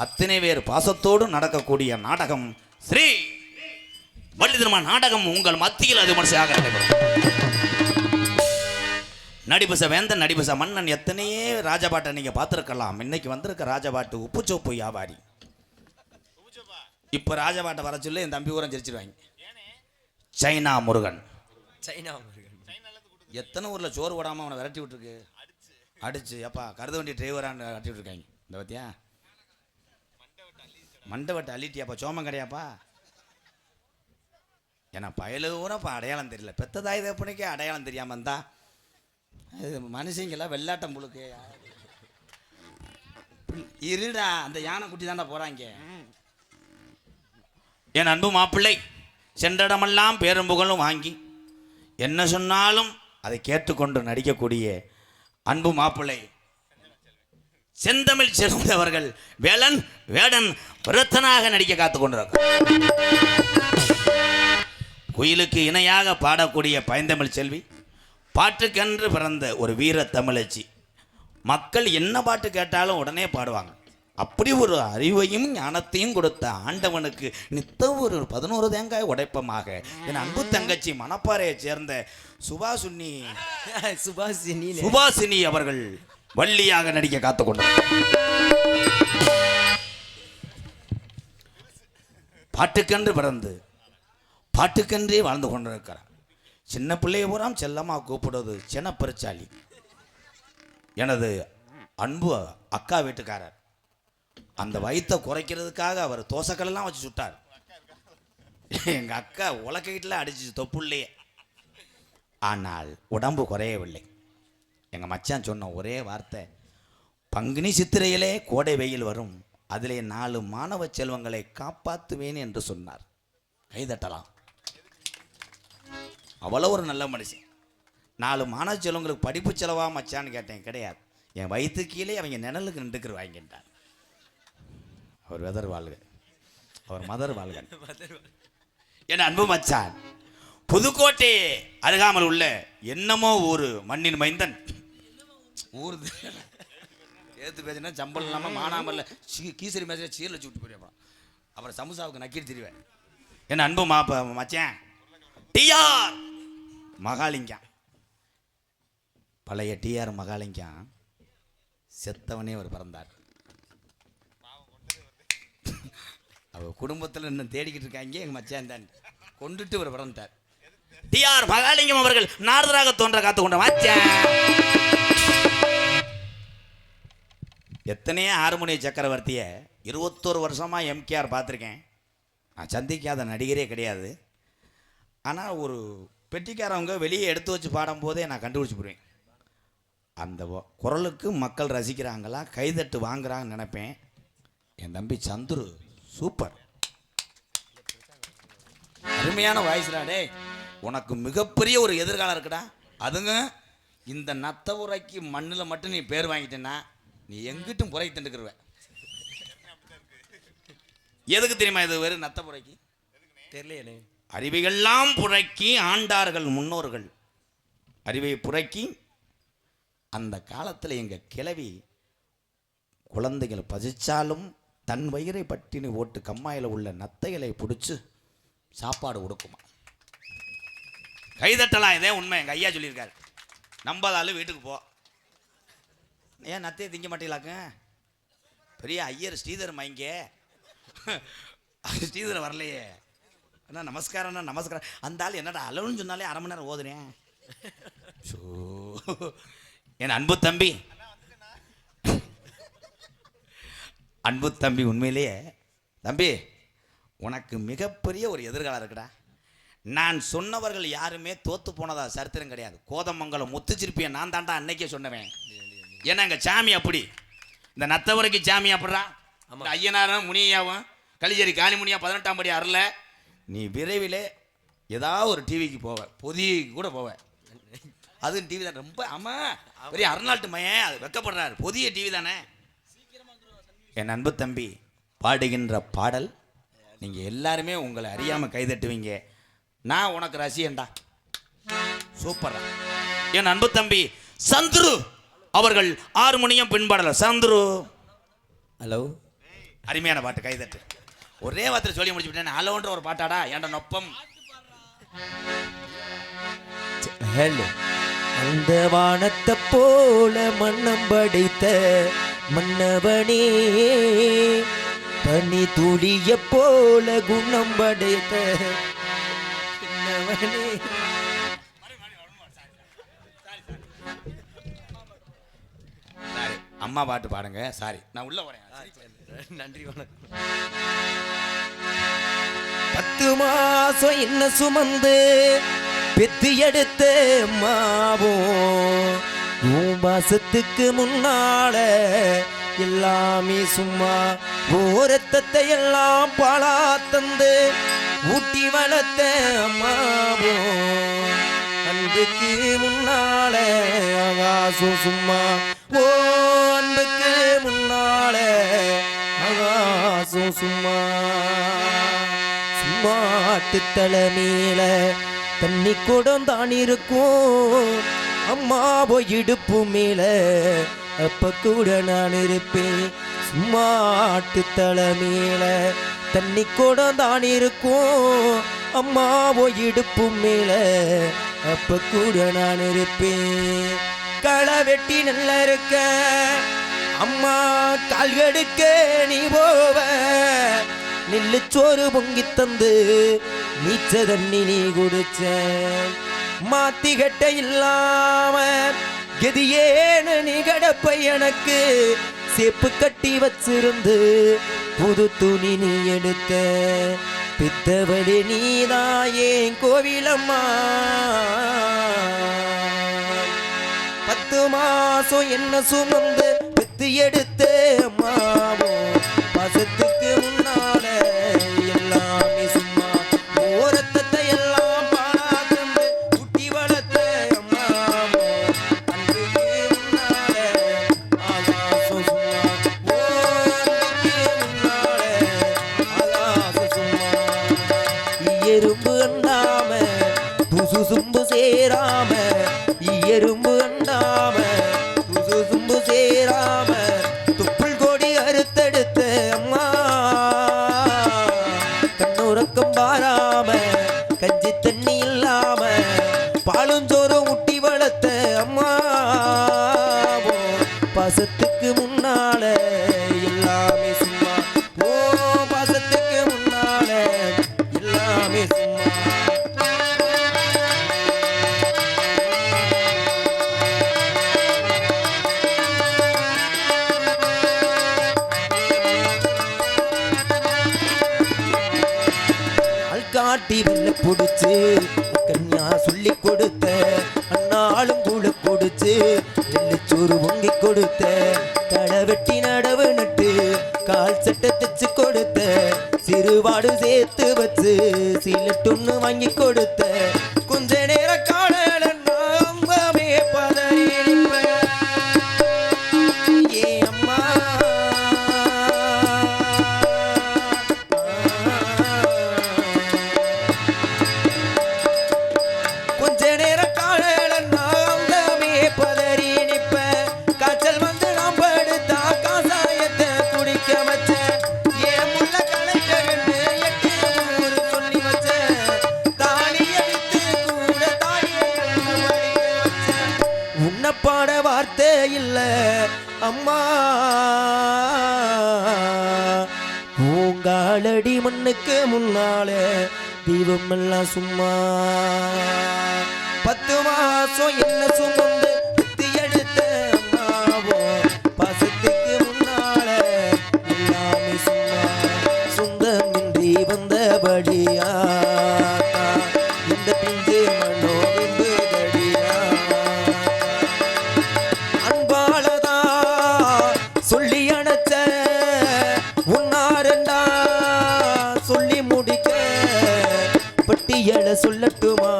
அத்தனை பேர் பாசத்தோடு நடக்கக்கூடிய நாடகம் ஸ்ரீ வள்ளி திருமண நாடகம் உங்கள் மத்தியில் அது விமர்சையாக நடைபெறும். நடிபச வேந்தன் நடிபச மன்னன் எத்தனையே ராஜபாட்டை நீங்கள் பார்த்துருக்கலாம். இன்னைக்கு வந்திருக்க ராஜபாட்டு உப்புச்சோப்பு வியாபாரி. இப்போ ராஜபாட்டை வர சொல்லி என் தம்பி ஊரம் சிரிச்சிருவாங்க. சைனா முருகன் எத்தனை ஊரில் சோறு போடாமல் அவனை விரட்டி விட்டுருக்கு அடிச்சு அப்பா கருது வண்டி டிரைவரான்னு விரட்டி விட்டுருக்காங்க. இந்த பத்தியா மண்டை வட்டை அள்ளிட்டியாப்பா சோமம் கிடையாப்பா. ஏன்னா பயலூரம் இப்போ அடையாளம் தெரியல. பெத்ததாய் தப்புனைக்கே அடையாளம் தெரியாமல் இருந்தா அது மனுஷங்கெல்லாம் வெள்ளாட்டம் புழுக்கு இருடா. அந்த யானை குட்டி தாண்டா போகிறாங்க. என் அன்பு மாப்பிள்ளை சென்றடமெல்லாம் பேரும் புகழும் வாங்கி என்ன சொன்னாலும் அதை கேட்டுக்கொண்டு நடிக்கக்கூடிய அன்பு மாப்பிள்ளை செந்தமிழ் செல்வன் அவர்கள் வேடன் விரத்தனாக நடிக்க காத்து கொண்டிருக்கிறார். குயிலுக்கு இணையாக பாடக்கூடிய பைந்தமிழ் செல்வி, பாட்டுக்கென்று பிறந்த ஒரு வீர தமிழச்சி. மக்கள் என்ன பாட்டு கேட்டாலும் உடனே பாடுவாங்க. அப்படி ஒரு அறிவையும் ஞானத்தையும் கொடுத்த ஆண்டவனுக்கு நித்தம் ஒரு 11 தேங்காய் உடைப்பமாக என் அன்பு தங்கச்சி மணப்பாறையை சேர்ந்த சுபாசினி அவர்கள் வள்ளியாக நடிக்க காத்துக்கொண்டார். பாட்டுக்கென்று பிறந்து பாட்டுக்கென்றே வாழ்ந்து கொண்டிருக்கிறார். சின்ன பிள்ளைய பூராம் செல்லமா கூப்பிடுவது சின்ன பெருச்சாளி. எனது அன்பு அக்கா வீட்டுக்காரர் அந்த வயிற்றை குறைக்கிறதுக்காக அவர் தோசைக்கல்லாம் வச்சு சுட்டார். எங்கள் அக்கா உலக்கையிட்டில் அடிச்சு தொப்புள்ளையே. ஆனால் உடம்பு குறையவில்லை. எங்கள் மச்சான் சொன்ன ஒரே வார்த்தை, பங்குனி சித்திரையிலே கோடை வெயில் வரும், அதிலே 4 மாணவ செல்வங்களை காப்பாற்றுவேன் என்று சொன்னார். கைதட்டலாம். அவ்வளோ ஒரு நல்ல மனுஷன். 4 மாணவ செல்வங்களுக்கு படிப்பு செலவா மச்சான்னு கேட்டேன். கிடையாது, என் வயிற்று கீழே அவங்க நிழலுக்கு நின்றுக்கிற வாங்கிட்டார். அவர் வெதர் வாழ்க, அவர் மதர் வாழ்க. என் அன்பு மச்சான் புதுக்கோட்டை அருகாமல் உள்ள என்னமோ ஒரு மண்ணின் மைந்தன் ஊர் ஏற்று பேசினா சம்பளம் இல்லாமல் மானாமல்ல கீசரி மேச சீரில் வச்சு விட்டு போயிடுவான். அப்புறம் சமுசாவுக்கு நக்கீர் தெரிவேன். என் அன்பு மச்சான் டிஆர் மகாலிங்கம், பழைய டிஆர் மகாலிங்கம் செத்தவனே அவர் பிறந்தார். அவர் குடும்பத்தில் இன்னும் தேடிக்கிட்டு இருக்காங்க. எங்கள் மச்சான் தான் கொண்டுட்டு அவர் பிறந்தார். டிஆர் மகாலிங்கம் அவர்கள் நாரதராக தோன்ற காத்து கொண்ட மச்சான். எத்தனையோ ஹார்மோனிய சக்கரவர்த்தியை 21 வருஷமாக எம்கேஆர் பார்த்துருக்கேன். நான் சந்திக்காத நடிகரே கிடையாது. ஆனால் ஒரு பெட்டிக்காரவங்க வெளியே எடுத்து வச்சு பாடும்போதே நான் கண்டுபிடிச்சி போடுவேன். அந்த குரலுக்கு மக்கள் ரசிக்கிறாங்களா, கைதட்டு வாங்குறாங்கன்னு நினைப்பேன். என் தம்பி சந்துரு சூப்பர், அருமையான வாய்ஸ்ராடே. உனக்கு மிகப்பெரிய ஒரு எதிர்காலம் இருக்குடா. அதுங்க இந்த நத்த உரைக்கு மண்ணில் மட்டும் நீ பேர் வாங்கிட்டேன்னா நீ எங்கிட்டும் புரை தண்டுக்கிருவ. எதுக்கு தெரியுமா இது வெறும் நத்த புரைக்கு? தெரியலையே. அறிவையெல்லாம் புரைக்கி ஆண்டார்கள் முன்னோர்கள். அறிவை புரைக்கி அந்த காலத்தில் எங்கள் கிழவி குழந்தைகள் பசிச்சாலும் தன் வயிறை பட்டினி ஓட்டு கம்மாயில் உள்ள நத்தைகளை பிடிச்சி சாப்பாடு கொடுக்குமா. கைதட்டலாம், இதே உண்மை. எங்கள் ஐயா சொல்லியிருக்காரு. நம்பாதாலும் வீட்டுக்கு போ. ஏன் நத்தையை திங்க மாட்டீங்களாக்க? பெரிய ஐயர் ஸ்ரீதர் மைங்க ஸ்ரீதர் வரலையே. அண்ணா நமஸ்காரம்ண்ணா நமஸ்காரம். அந்த ஆள் என்னடா அளவுன்னு சொன்னாலே 1/2 மணி நேரம் ஓதுனேன். ஸோ என் அன்பு தம்பி உண்மையிலேயே தம்பி உனக்கு மிகப்பெரிய ஒரு எதிர்காலம் இருக்குடா. நான் சொன்னவர்கள் யாருமே தோத்து போனதா சரித்திரம் கிடையாது. கோதமங்கலம் முத்துச்சிருப்பிய நான் தாண்டா அன்னைக்கே சொன்னவேன். ஏன்னா எங்கள் சாமி அப்படி, இந்த நத்தவரைக்கு சாமி அப்படிடா. ஐயனாரும் முனியாவும் கலிஜேரி காளிமுனியா 18ஆம் படி அருள. நீ விரைவில் ஏதாவது ஒரு டிவிக்கு போவ, பொதிக்கு கூட போவ. அதுவும் டிவி தான். ரொம்ப ஆமாம், பெரிய அருநாட்டு மையன் அது வெக்கப்படுறாரு. புதிய டிவி தானே. என் அன்பு தம்பி பாடுகின்ற பாடல் நீங்கள் எல்லாருமே உங்களை அறியாமல் கைதட்டுவீங்க. நான் உனக்கு ரசிகன்டா. சூப்பரா. என் அன்பு தம்பி சந்துரு அவர்கள் ஹார்மோனியம் பின்பாடல. சந்துரு ஹலோ, அருமையான பாட்டு, கைதட்டு. ஒரே வார்த்தை சொல்லி முடிச்சு விட்டேன். ஹலோன்ற ஒரு பாட்டாடா ஏன்டா நொப்பம். ஹலோ. அந்த வானத்தை போல மன்னம் படைத்த மன்னவனே, பனி துளிய போல குணம் படைத்த மன்னவனே. அம்மா பாட்டு பாடுங்க. சாரி, நான் உள்ள வரேன். நன்றி, வணக்கம். 10 மாசம் என்ன சுமந்து பெத்து எடுத்த மாவும் 3 மாசத்துக்கு முன்னால எல்லாமே சும்மா ஓரத்தத்தை எல்லாம் பாலா தந்து ஊட்டி வளர்த்த அம்மாவும் அன்புக்கு முன்னால ஆகாசம் சும்மா ஓ அன்புக்கு முன்னால ஆகாசம் சும்மா சும்மாட்டு தலைமையில தண்ணி குடம் தான் இருக்கும் அம்மாவோ இடுப்பு மேல அப்ப கூட நான் இருப்பேன் சும்மாட்டு தலைமையில தண்ணி குடம் தான் இருக்கும் அம்மாவோ இடுப்பு மேல அப்ப கூட நான் இருப்பேன் களை வெட்டி நல்லா இருக்க அம்மா கால்கடுக்க நீ போவ நெல்லுச்சோறு பொங்கி தந்து நீச்ச தண்ணி நீ குடிச்ச மாத்தி கட்ட இல்லாம கதியேன்னு நீ கடப்ப எனக்கு சேப்பு கட்டி வச்சிருந்து புது துணி நீ எடுத்த பித்தவழி நீதான் ஏன் கோவிலம்மா 10 மாசம் என்ன சுமந்து பெத்து எடுத்த அம்மாவோ பாசத்துக்கு முன்னால எல்லாமே சும்மா ஓரத்தத்தை எல்லாம் பாழாக்கண்டு குட்டி வளர்த்த அம்மாவோ அன்புக்கு முன்னால ஆகாசம் சும்மா ஓ அன்புக்கு முன்னால ஆகாசம் சும்மா எறும்பு அண்டாம புசு சும்பு சேராம எறும்பு அண்டாம புசு சும்பு சேராம துப்புள் கோடி அறுத்தெடுத்த அம்மா கண்ணுறக்கம் பாராம கஞ்சி தண்ணி இல்லாம பாலுஞ்சோறும் ஊட்டி வளர்த்த அம்மா பாசத்துக்கு முன்னால எல்லாமே சும்மா ஓ பாசத்துக்கு முன்னால எல்லாமே சும்மா காட்டி வெள்ள புடிச்சு கன்யா சொல்லி கொடுத்த அண்ணாலும் கூட புடிச்சு வெள்ளச்சோறு பொங்கி கொடுத்த களை வெட்டி நடவு நட்டு கால் சட்டை தைச்சு கொடுத்த சிறுவாடு சேர்த்து வச்சு சீலட்டொன்னு வாங்கி கொடுத்த கொஞ்ச நேர காணல நாமே பதறி ஏ அம்மா கொஞ்ச நேர காணல நாமே பதறி நிப்ப காய்ச்சல் வந்து நாம் படுத்தா காசாயத்தை குடிக்க வச்ச ஏன் முள்ள கலைக்கண்டு 8 சொல்லி வச்ச தாலிய வித்து கூட தாலியை வச்ச உன்னை பாட வார்த்தை இல்ல அம்மா பூங்காலடி மண்ணுக்கு முன்னால தெய்வம் எல்லாம் சும்மா 10 மாசம் என்ன சுமந்து பெத்து எடுத்த அம்மாவோ பாசத்துக்கு முன்னால எல்லாமே சும்மா சொந்தமின்றி வந்தபடியா இந்த பிஞ்சு மனோ விம்புதடியா அன்பாலதா சொல்லி அணைச்ச உன்னாரண்டா சொல்லி முடிக்க பட்டியல சொல்லட்டுமா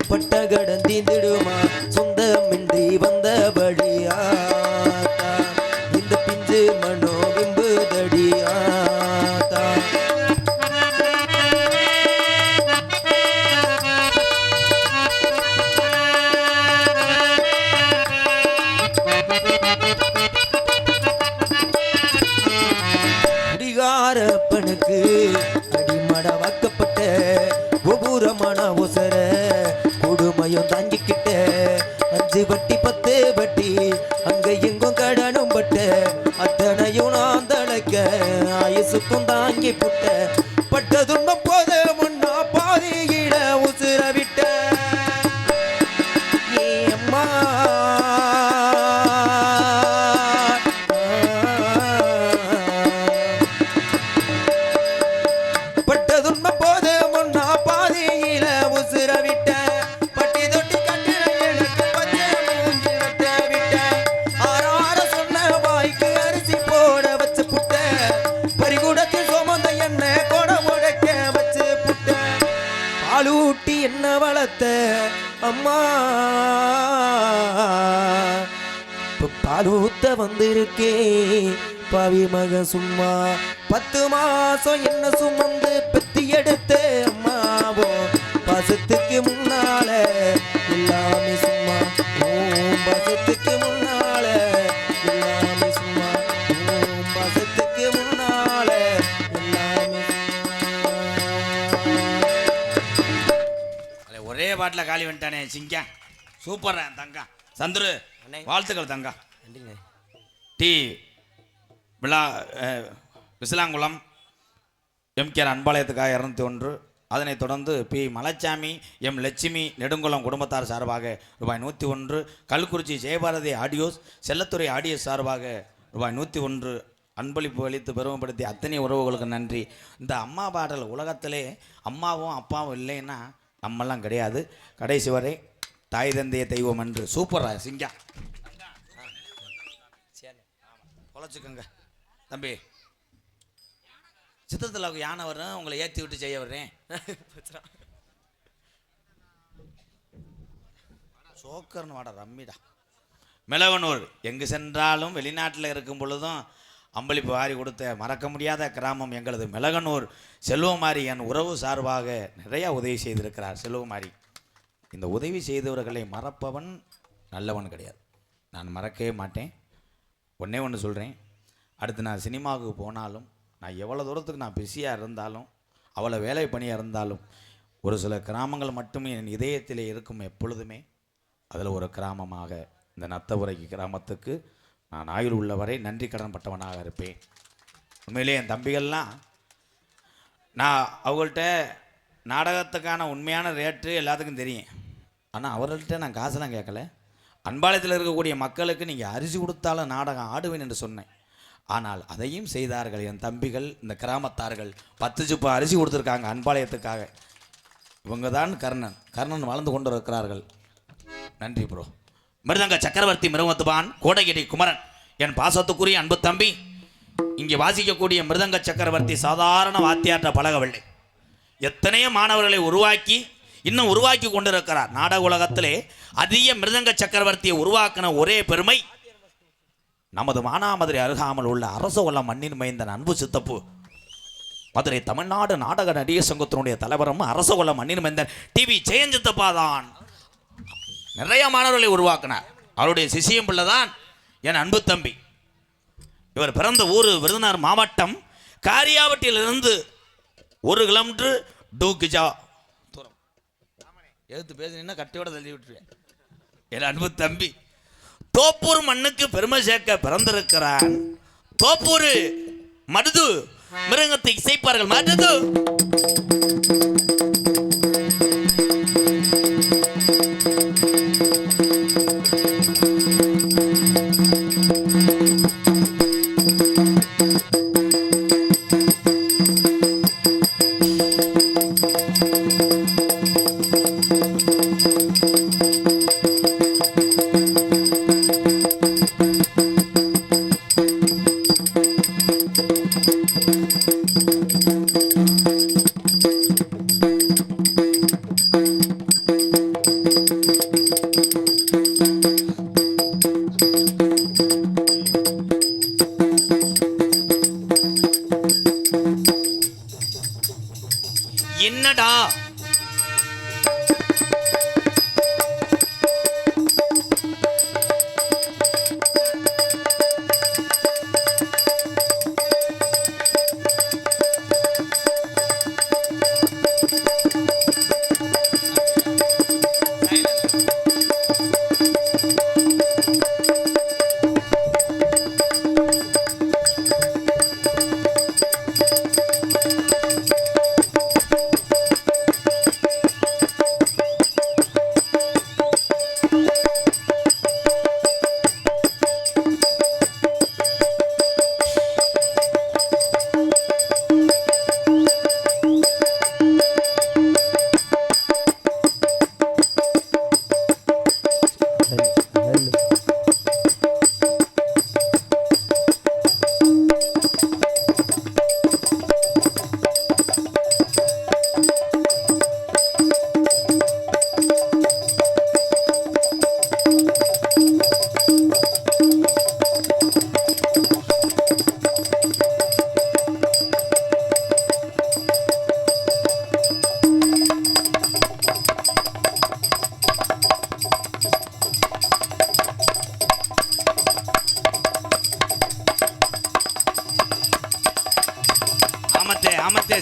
பட்ட கடந்திடுமா சொந்தமின்றி வந்தபடியா இந்த பிஞ்சு மனோ விம்புதடியா குடிகாரப்பனுக்கு அடிமட வாக்கப்பட்ட கோபுரமான ஒசர கொடுமையும் தாங்கிக்கிட்ட 5 வட்டி 10 வட்டி அங்க எங்கும் கடனும் பட்ட அத்தனையும் நான் தழைக்க ஆயுசுக்கும் தாங்கி புட்ட பட்ட துன்பம் போத முன்னா பாதியிட உசுர விட்ட ஏ அம்மா பட்ட துன்பம் போது முன்னா பாதியில உசுர விட்ட பட்டி தொட்டி கண்டு எனக்கு பச்சை மூஞ்சி வெட்ட விட்ட ஆறார சொன்ன வாய்க்கு அரிசி போட வச்சு புட்ட பறிகுடத்தில் சுமந்த எண்ணெய் கொடை உடைக்க வச்சு புட்ட பாலூட்டி என்ன வளர்த்த அம்மா பால் ஊத்த வந்திருக்கே பாவி மக சும்மா 10 மாசம் என்ன சுமந்து பெத்தி எடுத்த அம்மாவோ பசத்துக்கு முன்னால எல்லாமே சும்மா பசத்துக்கு முன்னால எல்லாமே சும்மா பசத்துக்கு முன்னால எல்லாமே ஒரே பாட்டில் காலி வந்துட்டானே சிங்கா சூப்பர் தங்கா சந்துரு வாழ்த்துக்கள் தங்கா நன்றிங்க. டி விழா விசிலாங்குளம் எம்கேஆர் அன்பாளையத்துக்காக 201. அதனைத் தொடர்ந்து பி மலைச்சாமி எம் லட்சுமி நெடுங்குளம் குடும்பத்தார் சார்பாக ரூபாய் 101. கல்குறிச்சி ஜெயபாரதி ஆடியோஸ் செல்லத்துறை ஆடியோஸ் சார்பாக ரூபாய் 101 அன்பளிப்பு அளித்து பெருமைப்படுத்தி அத்தனை உறவுகளுக்கு நன்றி. இந்த அம்மா பாடல் உலகத்திலே அம்மாவும் அப்பாவும் இல்லைன்னா நம்மெல்லாம் கிடையாது. கடைசி வரை தாய் தந்தைய தெய்வம் என்று சூப்பரா சிங்கா பொழைச்சிக்கோங்க தம்பி. சித்தத்தில் யானை வர்றேன் உங்களை ஏற்றி விட்டு செய்ய வர்றேன். சோக்கர்னு வாடா ரம்மிடா. மிளவனூர் எங்கு சென்றாலும் வெளிநாட்டில் இருக்கும் பொழுதும் அம்பளிப்பு வாரி கொடுத்த மறக்க முடியாத கிராமம் எங்களது மிளகனூர். செல்வமாரி என் உறவு சார்பாக நிறையா உதவி செய்திருக்கிறார். செல்வமாரி இந்த உதவி செய்தவர்களை மறப்பவன் நல்லவன் கிடையாது. நான் மறக்கவே மாட்டேன். ஒன்றே ஒன்று சொல்கிறேன், அடுத்து நான் சினிமாவுக்கு போனாலும் நான் எவ்வளோ தூரத்துக்கு நான் பிஸியாக இருந்தாலும் அவ்வளோ வேலை பணியாக இருந்தாலும் ஒரு சில கிராமங்கள் மட்டுமே என் இதயத்தில் இருக்கும். எப்பொழுதுமே அதில் ஒரு கிராமமாக இந்த நத்தபுரைக்கு கிராமத்துக்கு நான் ஆயுள் உள்ளவரை நன்றி கடன் பட்டவனாக இருப்பேன். உண்மையிலே என் தம்பிகள்லாம் நான் அவங்கள்ட்ட நாடகத்துக்கான உண்மையான ரேட்டு எல்லாத்துக்கும் தெரியும். ஆனால் அவர்கள்ட்ட நான் காசெல்லாம் கேட்கல. அன்பாளையத்தில் இருக்கக்கூடிய மக்களுக்கு நீங்கள் அரிசி கொடுத்தாலும் நாடகம் ஆடுவேன் என்று சொன்னேன். ஆனால் அதையும் செய்தார்கள் என் தம்பிகள். இந்த கிராமத்தார்கள் 10 சிப்பா அரிசி கொடுத்துருக்காங்க அன்பாளையத்துக்காக. இவங்க தான் கர்ணன் வளர்ந்து கொண்டு இருக்கிறார்கள். நன்றி ப்ரோ. மிருதங்க சக்கரவர்த்தி மிருகத்துபான் கோடகிரி குமரன் என் பாசத்துக்குரிய அன்பு தம்பி. இங்கே வாசிக்கக்கூடிய மிருதங்க சக்கரவர்த்தி சாதாரண வாத்தியாற்ற பழகவில்லை. எத்தனையோ மாணவர்களை உருவாக்கி இன்னும் உருவாக்கி கொண்டிருக்கிறார். நாடக உலகத்திலே அதிக மிருதங்க சக்கரவர்த்தியை உருவாக்கின ஒரே பெருமை நமது மானாமதுரை அருகாமல் உள்ள அரசகுல மண்ணின் மைந்தன் அன்பு சித்தப்பு மதுரை தமிழ்நாடு நாடக நடிகர் சங்கத்தினுடைய தலைவரும் அரசகுல மண்ணின் மைந்தன் டிவி ஜெயஞ்சித்தப்பா தான் நிறைய மாணவர்களை உருவாக்கினார். அவருடைய சிசியம் பிள்ளை தான் என் அன்பு தம்பி. இவர் பிறந்த ஊர் விருதுநகர் மாவட்டம் காரியாவட்டியிலிருந்து 1 கிலோமீட்டர் 2 கிஜா தூரம். எழுத்து பேசுனீங்கன்னா கட்டியோட தள்ளி விட்டுருவேன். என் அன்பு தம்பி தோப்பூர் மண்ணுக்கு பெருமை சேர்க்க பிறந்திருக்கிறான். தோப்பூர் மருது மிருகத்தை இசைப்பார்கள். மருது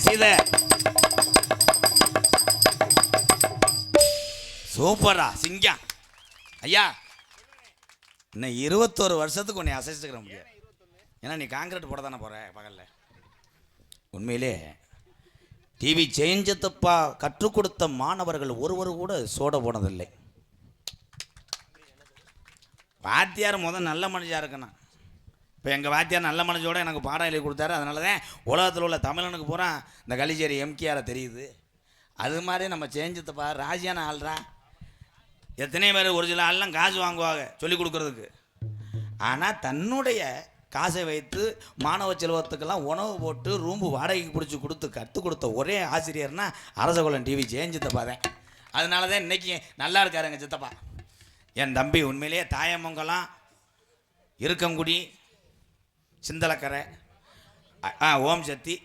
சீத சூப்பரா சிங்கம் ஐயா. இன்னும் 21 வருஷத்துக்கு உன்னை அசைச்சுக்கிற முடியாது. ஏன்னா நீ காங்கிரீட் போட தானே போற பகல்ல. உண்மையிலே டிவி சேஞ்சத்தப்பா கற்றுக் கொடுத்த மாணவர்கள் ஒருவர் கூட சோட போனதில்லை. வாத்தியார் நல்ல மனுஷா இருக்கணும். இப்போ எங்கள் வாத்தியார் நல்ல மனுஷோட எனக்கு பாடம் எழுதி கொடுத்தாரு. அதனால தான் உலகத்தில் உள்ள தமிழனுக்கு பூரா இந்த கலிச்சேரி எம்கேஆரை தெரியுது. அது மாதிரி நம்ம சேஞ்சத்தப்பா ராசியான ஆள்றா. எத்தனை பேர் ஒரு சில ஆள்லாம் காசு வாங்குவாங்க சொல்லிக் கொடுக்குறதுக்கு. ஆனால் தன்னுடைய காசை வைத்து மாணவ செல்வத்துக்கெல்லாம் உணவு போட்டு ரூம்பு வாடகைக்கு பிடிச்சி கொடுத்து கற்றுக் கொடுத்த ஒரே ஆசிரியர்னா அரசகுலம் டிவி சேஞ்சித்தப்பா தான். அதனால தான் இன்றைக்கி நல்லா இருக்காருங்க சித்தப்பா. என் தம்பி உண்மையிலேயே தாயமங்கலம், இருக்கங்குடி, சிந்தலக்கரை, ஓம் சக்தி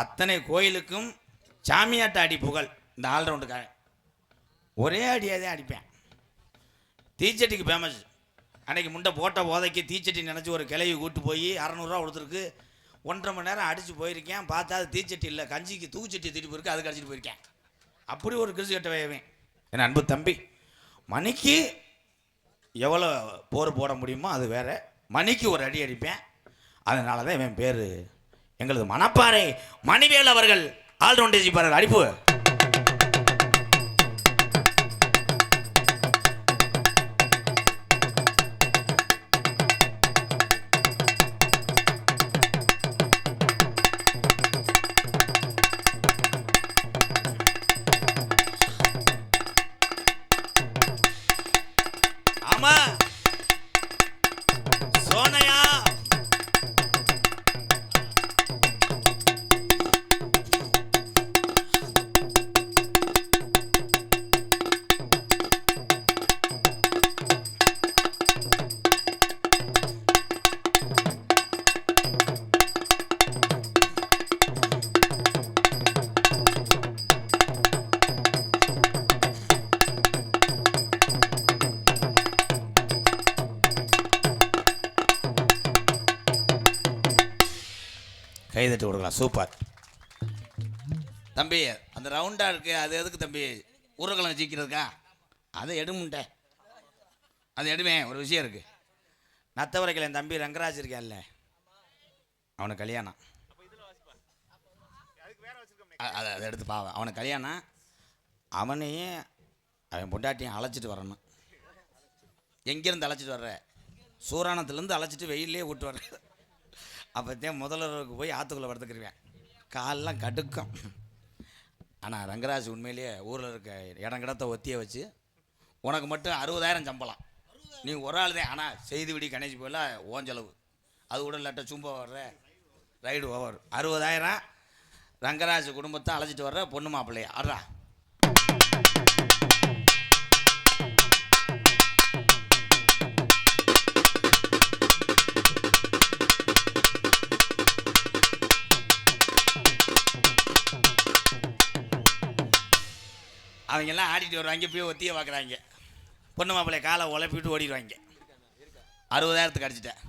அத்தனை கோயிலுக்கும் சாமியாட்ட அடி புகழ். இந்த ஆல்ரவுண்டுக்காக ஒரே அடியாக தான் அடிப்பேன். தீச்சட்டிக்கு ஃபேமஸ். அன்றைக்கி முண்டை போட்ட போதைக்கு தீச்சட்டி நினச்சி ஒரு கிளவி கூட்டு போய் 600 ரூபா கொடுத்துருக்கு. 1.5 மணி நேரம் அடித்து போயிருக்கேன். பார்த்தா அது தீச்சட்டி இல்லை, கஞ்சிக்கு தூக்குச்சட்டி தூக்கிட்டு போயிருக்கு. அதுக்கு அடிச்சிட்டு போயிருக்கேன். அப்படி ஒரு கிறிஸ்து கட்ட வையவேன். என் அன்பு தம்பி மணிக்கு எவ்வளோ போர் போட முடியுமோ அது வேறு. மணிக்கு ஒரு அடி அடிப்பேன். அதனால தான் இவன் பேர் எங்களது மணப்பாறை மணிவேல் அவர்கள் ஆல்ரவுண்டர் ஜிப்பார் அடிப்பு. ஆமா சோனையா கைதட்டு கொடுக்கலாம். சூப்பர் தம்பி. அந்த ரவுண்டாக இருக்கு அது எதுக்கு தம்பி? உருளைக்கிழங்கு சீக்கிறதுக்கா? அதை எடுமுண்டே, அது எடுவேன். ஒரு விஷயம் இருக்குது. நத்தவரைக்கில் என் தம்பி ரங்கராஜ் இருக்கான்ல, அவனுக்கு கல்யாணம். அதை எடுத்து பாவம். அவனுக்கு கல்யாணம். அவனையும் அவன் பொண்டாட்டியும் அழைச்சிட்டு வரணும். எங்கேருந்து அழைச்சிட்டு வர்ற? சூராணத்துலேருந்து அழைச்சிட்டு வெயிலே விட்டு வர்ற. அப்போத்தான் முதல்வருக்கு போய் ஆற்றுக்குள்ளே வளர்த்துக்கிருவேன். காலெலாம் கடுக்கும். ஆனால் ரங்கராஜ் உண்மையிலேயே ஊரில் இருக்க இடம் கிடத்த ஒத்தியை வச்சு உனக்கு மட்டும் 60,000 சம்பளம். நீ ஒரு ஆள் தான். ஆனால் செய்தி விடி கணேசி போயில ஓஞ்சளவு அது கூட இல்லாட்ட சும்மா வர்ற ரைடு ஓவர் 60,000 ரங்கராஜ் குடும்பத்தை அழைச்சிட்டு வர்ற பொண்ணு மாப்பிள்ளையா அட்ரா. அவங்கெல்லாம் ஆடிட்டு வருவாங்க. போய் ஒத்தியை பார்க்குறாங்க. பொண்ணு மாப்பிள்ளைய காலை உழப்பிட்டு ஓடிடுவாங்க. 60,000த்துக்கு அடிச்சிட்டேன்.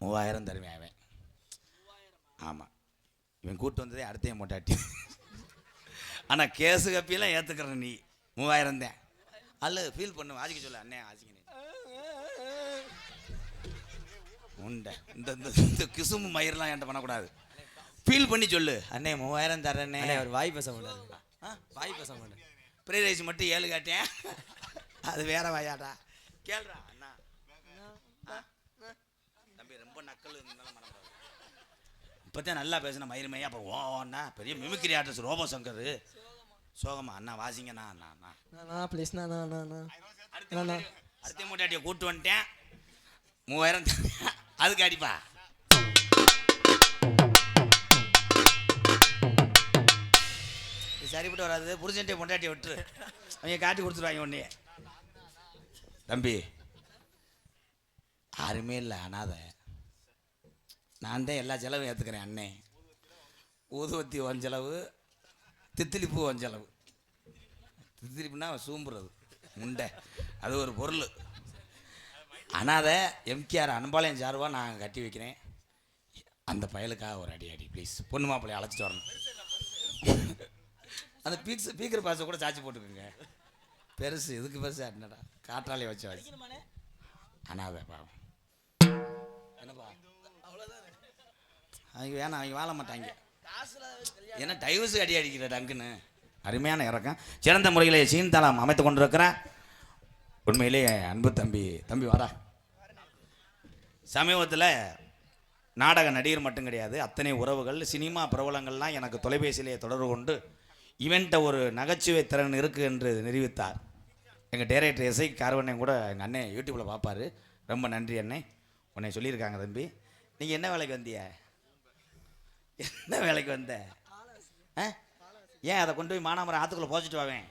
3,000 தருவேன் அவன். ஆமாம், இவன் கூப்பிட்டு வந்ததே அடுத்தையும் மொட்டாட்டி. ஆனால் கேஸு கப்பியெல்லாம் ஏற்றுக்கிற நீ 3,000 தான். அல்ல ஃபீல் பண்ணு. ஆசிக்க சொல்ல அண்ணே ஆசிக்க உண்டை. இந்த கிசும்பு மயிரெலாம் என்கிட்ட பண்ணக்கூடாது. ஃபீல் பண்ணி சொல்லு. அண்ணே 3,000 தரேன்னே. அவர் வாய் பேச மாட்டார். வாய் பேச மாட்டார். ப்ரீ ரைஸ் மட்டும் 7 காட்டேன். அது வேற வாயாடா. கேள்றா அண்ணா. தம்பி ரொம்ப நக்கல் இருந்தாலும் மனப்படாது. இப்போத்தான் நல்லா பேசின மயிர்மையா. அப்போ ஓண்ணா பெரிய மிமிக்ரி ஆர்டிஸ்ட் ரோபோ சங்கர். சோகமா அண்ணா வாசிங்கண்ணா. அண்ணா ப்ளீஸ்ண்ணா. அடுத்த மூட்டாட்டியை கூப்பிட்டு வந்துட்டேன். 3,000 அதுக்கு அடிப்பா. சரிப்பட்டு வராது. புருஷன்ட்டே பொண்டாட்டியை விட்டுரு. அவங்க காட்டி கொடுத்துருவாங்க உடனே. தம்பி யாருமே இல்லை அனாதை. நான் தான் எல்லா செலவும் ஏற்றுக்கிறேன். அண்ணே ஊதுவத்தி ஒஞ்சளவு, தித்திலிப்பு ஒஞ்சளவு. தித்திலிப்புனா சூம்புறது முண்டை, அது ஒரு பொருள். அனாதை எம்கேஆர் அன்பாளையம் சார்பாக நான் கட்டி வைக்கிறேன். அந்த பயலுக்காக ஒரு அடி ப்ளீஸ். பொண்ணு மாப்பிள்ளைய அழைச்சிட்டு வரணும். அந்த பீக்கர் பாசை கூட சாச்சி போட்டுக்கோங்க. பெருசு இதுக்கு பெருசு என்னடா காற்றாலே வச்சு அனாதை பாவம். என்னப்பா அவங்க வேணாம், அவங்க வாழ மாட்டாங்க. ஏன்னா டைவர்ஸு அடிக்கிற டங்குன்னு. அருமையான இறக்கம். சிறந்த முறையில் சீன்தளம் அமைத்து கொண்டிருக்கிற உண்மையிலே அன்பு தம்பி வாடா. சமீபத்தில் நாடக நடிகர் மட்டும் கிடையாது, அத்தனை உறவுகள் சினிமா பிரபலங்கள்லாம் எனக்கு தொலைபேசியிலே தொடர்பு கொண்டு இவன்ட்ட ஒரு நகைச்சுவை திறன் இருக்குது என்று நிரூபித்தார். எங்கள் டைரக்டர் எஸ்ஐ கார்வனையும் கூட எங்கள் அண்ணன் யூடியூப்பில் பார்ப்பார். ரொம்ப நன்றி அண்ணே. உன்னை சொல்லியிருக்காங்க தம்பி. நீங்கள் என்ன வேலைக்கு வந்திய? என்ன வேலைக்கு வந்த? ஏன் அதை கொண்டு போய் மானாமரம் ஆற்றுக்குள்ளே போச்சுட்டு வாவேன்.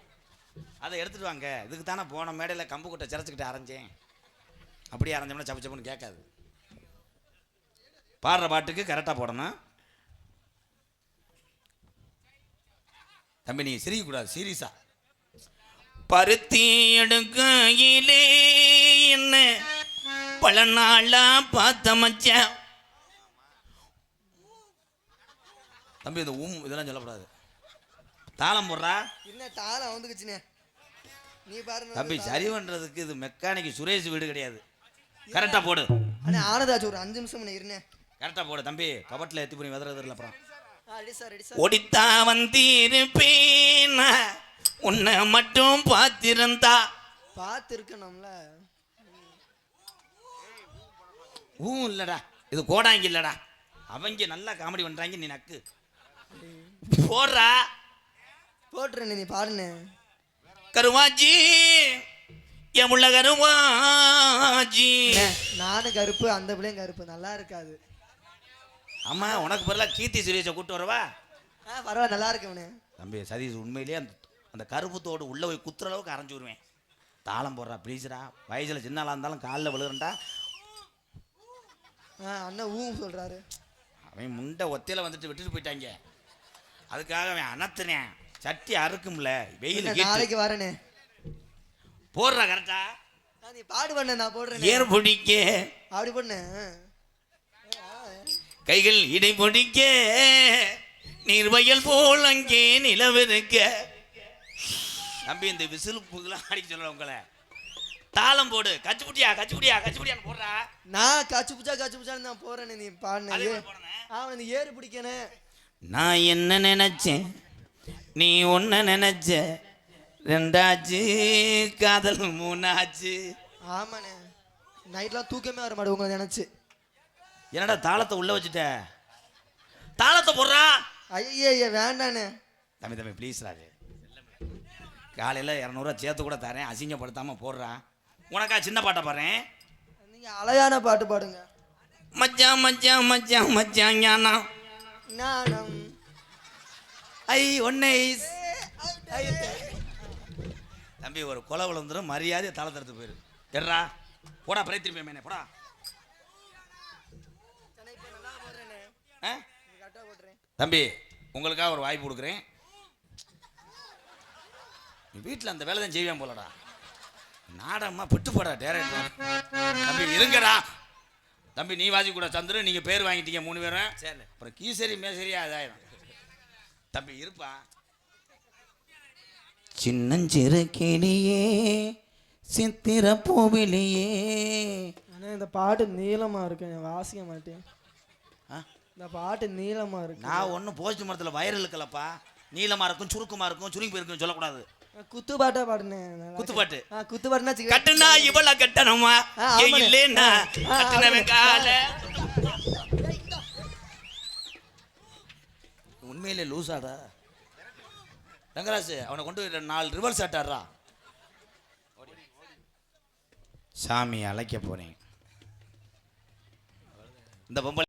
அதை எடுத்துகிட்டு வாங்க. இதுக்கு தானே போன மேடையில் கம்பு கொட்டை சிறச்சிக்கிட்டு அரைஞ்சேன். அப்படியே அரைஞ்சோம்னா சப்பு சப்புன்னு கேட்காது. பாடுற பாட்டுக்கு கரெக்டாக போடணும் தம்பி. நீங்கள் சிரிக்கக்கூடாது, சீரியஸா. பருத்தி எடுக்கையிலே என்ன பல நாளா பார்த்த மச்சான். தம்பி இந்த இதெல்லாம் சொல்லக்கூடாது. தாளம் போடுறா. என்ன தாளம் வந்துக்குச்சுனே நீ பாருங்க தம்பி. சரி பண்றதுக்கு இது மெக்கானிக் சுரேஷ் வீடு கிடையாது. கரெக்டா போடு. அண்ணே ஆனதாச்சு ஒரு 5 நிமிஷம் இருண்ணே. கரெக்டா போடு தம்பி. கபட்டில் எத்தி போய் வெதறதுல அப்புறம் ரெடி சார். ஒடித்தா வந்திருப்பேன் உன்னை மட்டும் பார்த்திருந்தா. பார்த்துருக்கணும்ல. இல்லடா இது கோடாங்கி இல்லடா. அவங்க நல்லா காமெடி பண்றாங்க. நீ நக்கு போடுறா. போட்டுறேன் நீ பாடுனே. கருவாஜி எமுள்ள கருவாஜி. நானும் கருப்பு அந்த பிள்ளையும் கருப்பு நல்லா இருக்காது. ஆமா உனக்கு பதிலாக கீர்த்தி சுரேஷை கூட்டு வரவா? பரவாயில்ல நல்லா இருக்குவனே. தம்பி சதீஷ் உண்மையிலேயே அந்த கருப்புத்தோடு உள்ள போய் குத்துற அளவுக்கு அரைஞ்சு விடுவேன். தாளம் போடுறா ப்ளீஸ்டா. வயசுல சின்னாலா இருந்தாலும் காலில் விழுறா. அண்ணன் சொல்றாரு. அவன் முண்டை ஒத்தையில வந்துட்டு விட்டுட்டு போயிட்டாங்க. அதுக்காக அவன் அனத்துனேன். சட்டி அறுக்கும்ல வெயில். நாளைக்கு வரனே. போடுறா கரெக்டா. நீ பாடு பண்ண நான் போடுறேன். ஏர் பிடிக்க அப்படி பண்ண கைகள் இடை பிடிக்க நீர்வயல் போல் அங்கே நிலவிருக்க. தம்பி இந்த விசிலுப்புலாம் அடிக்க சொல்ல உங்களை. தாளம் போடு. கச்சுப்புடியான்னு போடுறா. நான் கச்சுப்புச்சான்னு நான் போறேன்னு நீ பாடுனே. நீ ஏறு பிடிக்கனே. நான் என்ன நினைச்சேன் நீ ஒன்ன நினைச்ச. 2ஆச்சு காதல் 3ஆச்சு. ஆமாண்ணே நைட்லாம் தூக்கமே வர மாட்டேன் உங்களை நினைச்சு. என்னடா தாளத்தை உள்ள வச்சுட்ட? தாளத்தை போடுறா. ஐயா வேண்டாண்ணே. தம்பி ப்ளீஸ் ராஜு. காலையில் 200 சேர்த்து கூட தரேன். அசிங்கப்படுத்தாமல் போடுறா. உனக்கா சின்ன பாட்டை பாடுறேன். நீங்கள் அழகான பாட்டு பாடுங்க. மச்சான் மச்சான் மச்சான் மச்சான் ஞானம் நானம் ஐ ஒன்னை. தம்பி ஒரு கொலை விழுந்துடும். மரியாதை தாளத்தை எடுத்து போயிரு. எட்ரா போடா. பிரயத்திருப்பேன் மேனே போடா. தம்பி உங்களுக்காக ஒரு வாய்ப்பு கொடுக்குறேன். வீட்டில் அந்த வேலை தான் செய்வேன் போலடா. நாடகமா விட்டு போடா டேரக்டர். தம்பி இருங்கடா. தம்பி நீ வாசி கூட சந்திரன். நீங்கள் பேர் வாங்கிட்டீங்க 3 பேரும். சரி அப்புறம் கீசரி மேசரியா அதாயிடும். தம்பி இருப்பா. சின்னஞ்சிறு கிளியே சித்திர பூவிலியே. ஆனால் இந்த பாட்டு நீளமாக இருக்கு. நான் வாசிக்க மாட்டேன். இந்த பாட்டு நீளமாக இருக்கு. நான் ஒன்றும் போஸ்ட் மரத்தில் வயர் இழுக்கலப்பா. நீளமாக இருக்கும், சுருக்கமாக இருக்கும், சுருங்கி போயிருக்கும் சொல்லக்கூடாது. குத்து பாட்டா பாடுனேன். குத்துப்பாட்டு. குத்துப்பாட்டுனா கட்டுனா இவள கட்டணுமா இல்லைன்னா கட்டுனவன் கால. உண்மையிலே லூசாடா ரங்கராஜ். அவனை கொண்டு 4 ரிவர்ஸ் ஆட்டாடுறா. சாமி அழைக்க போறேன். இந்த பொம்பளை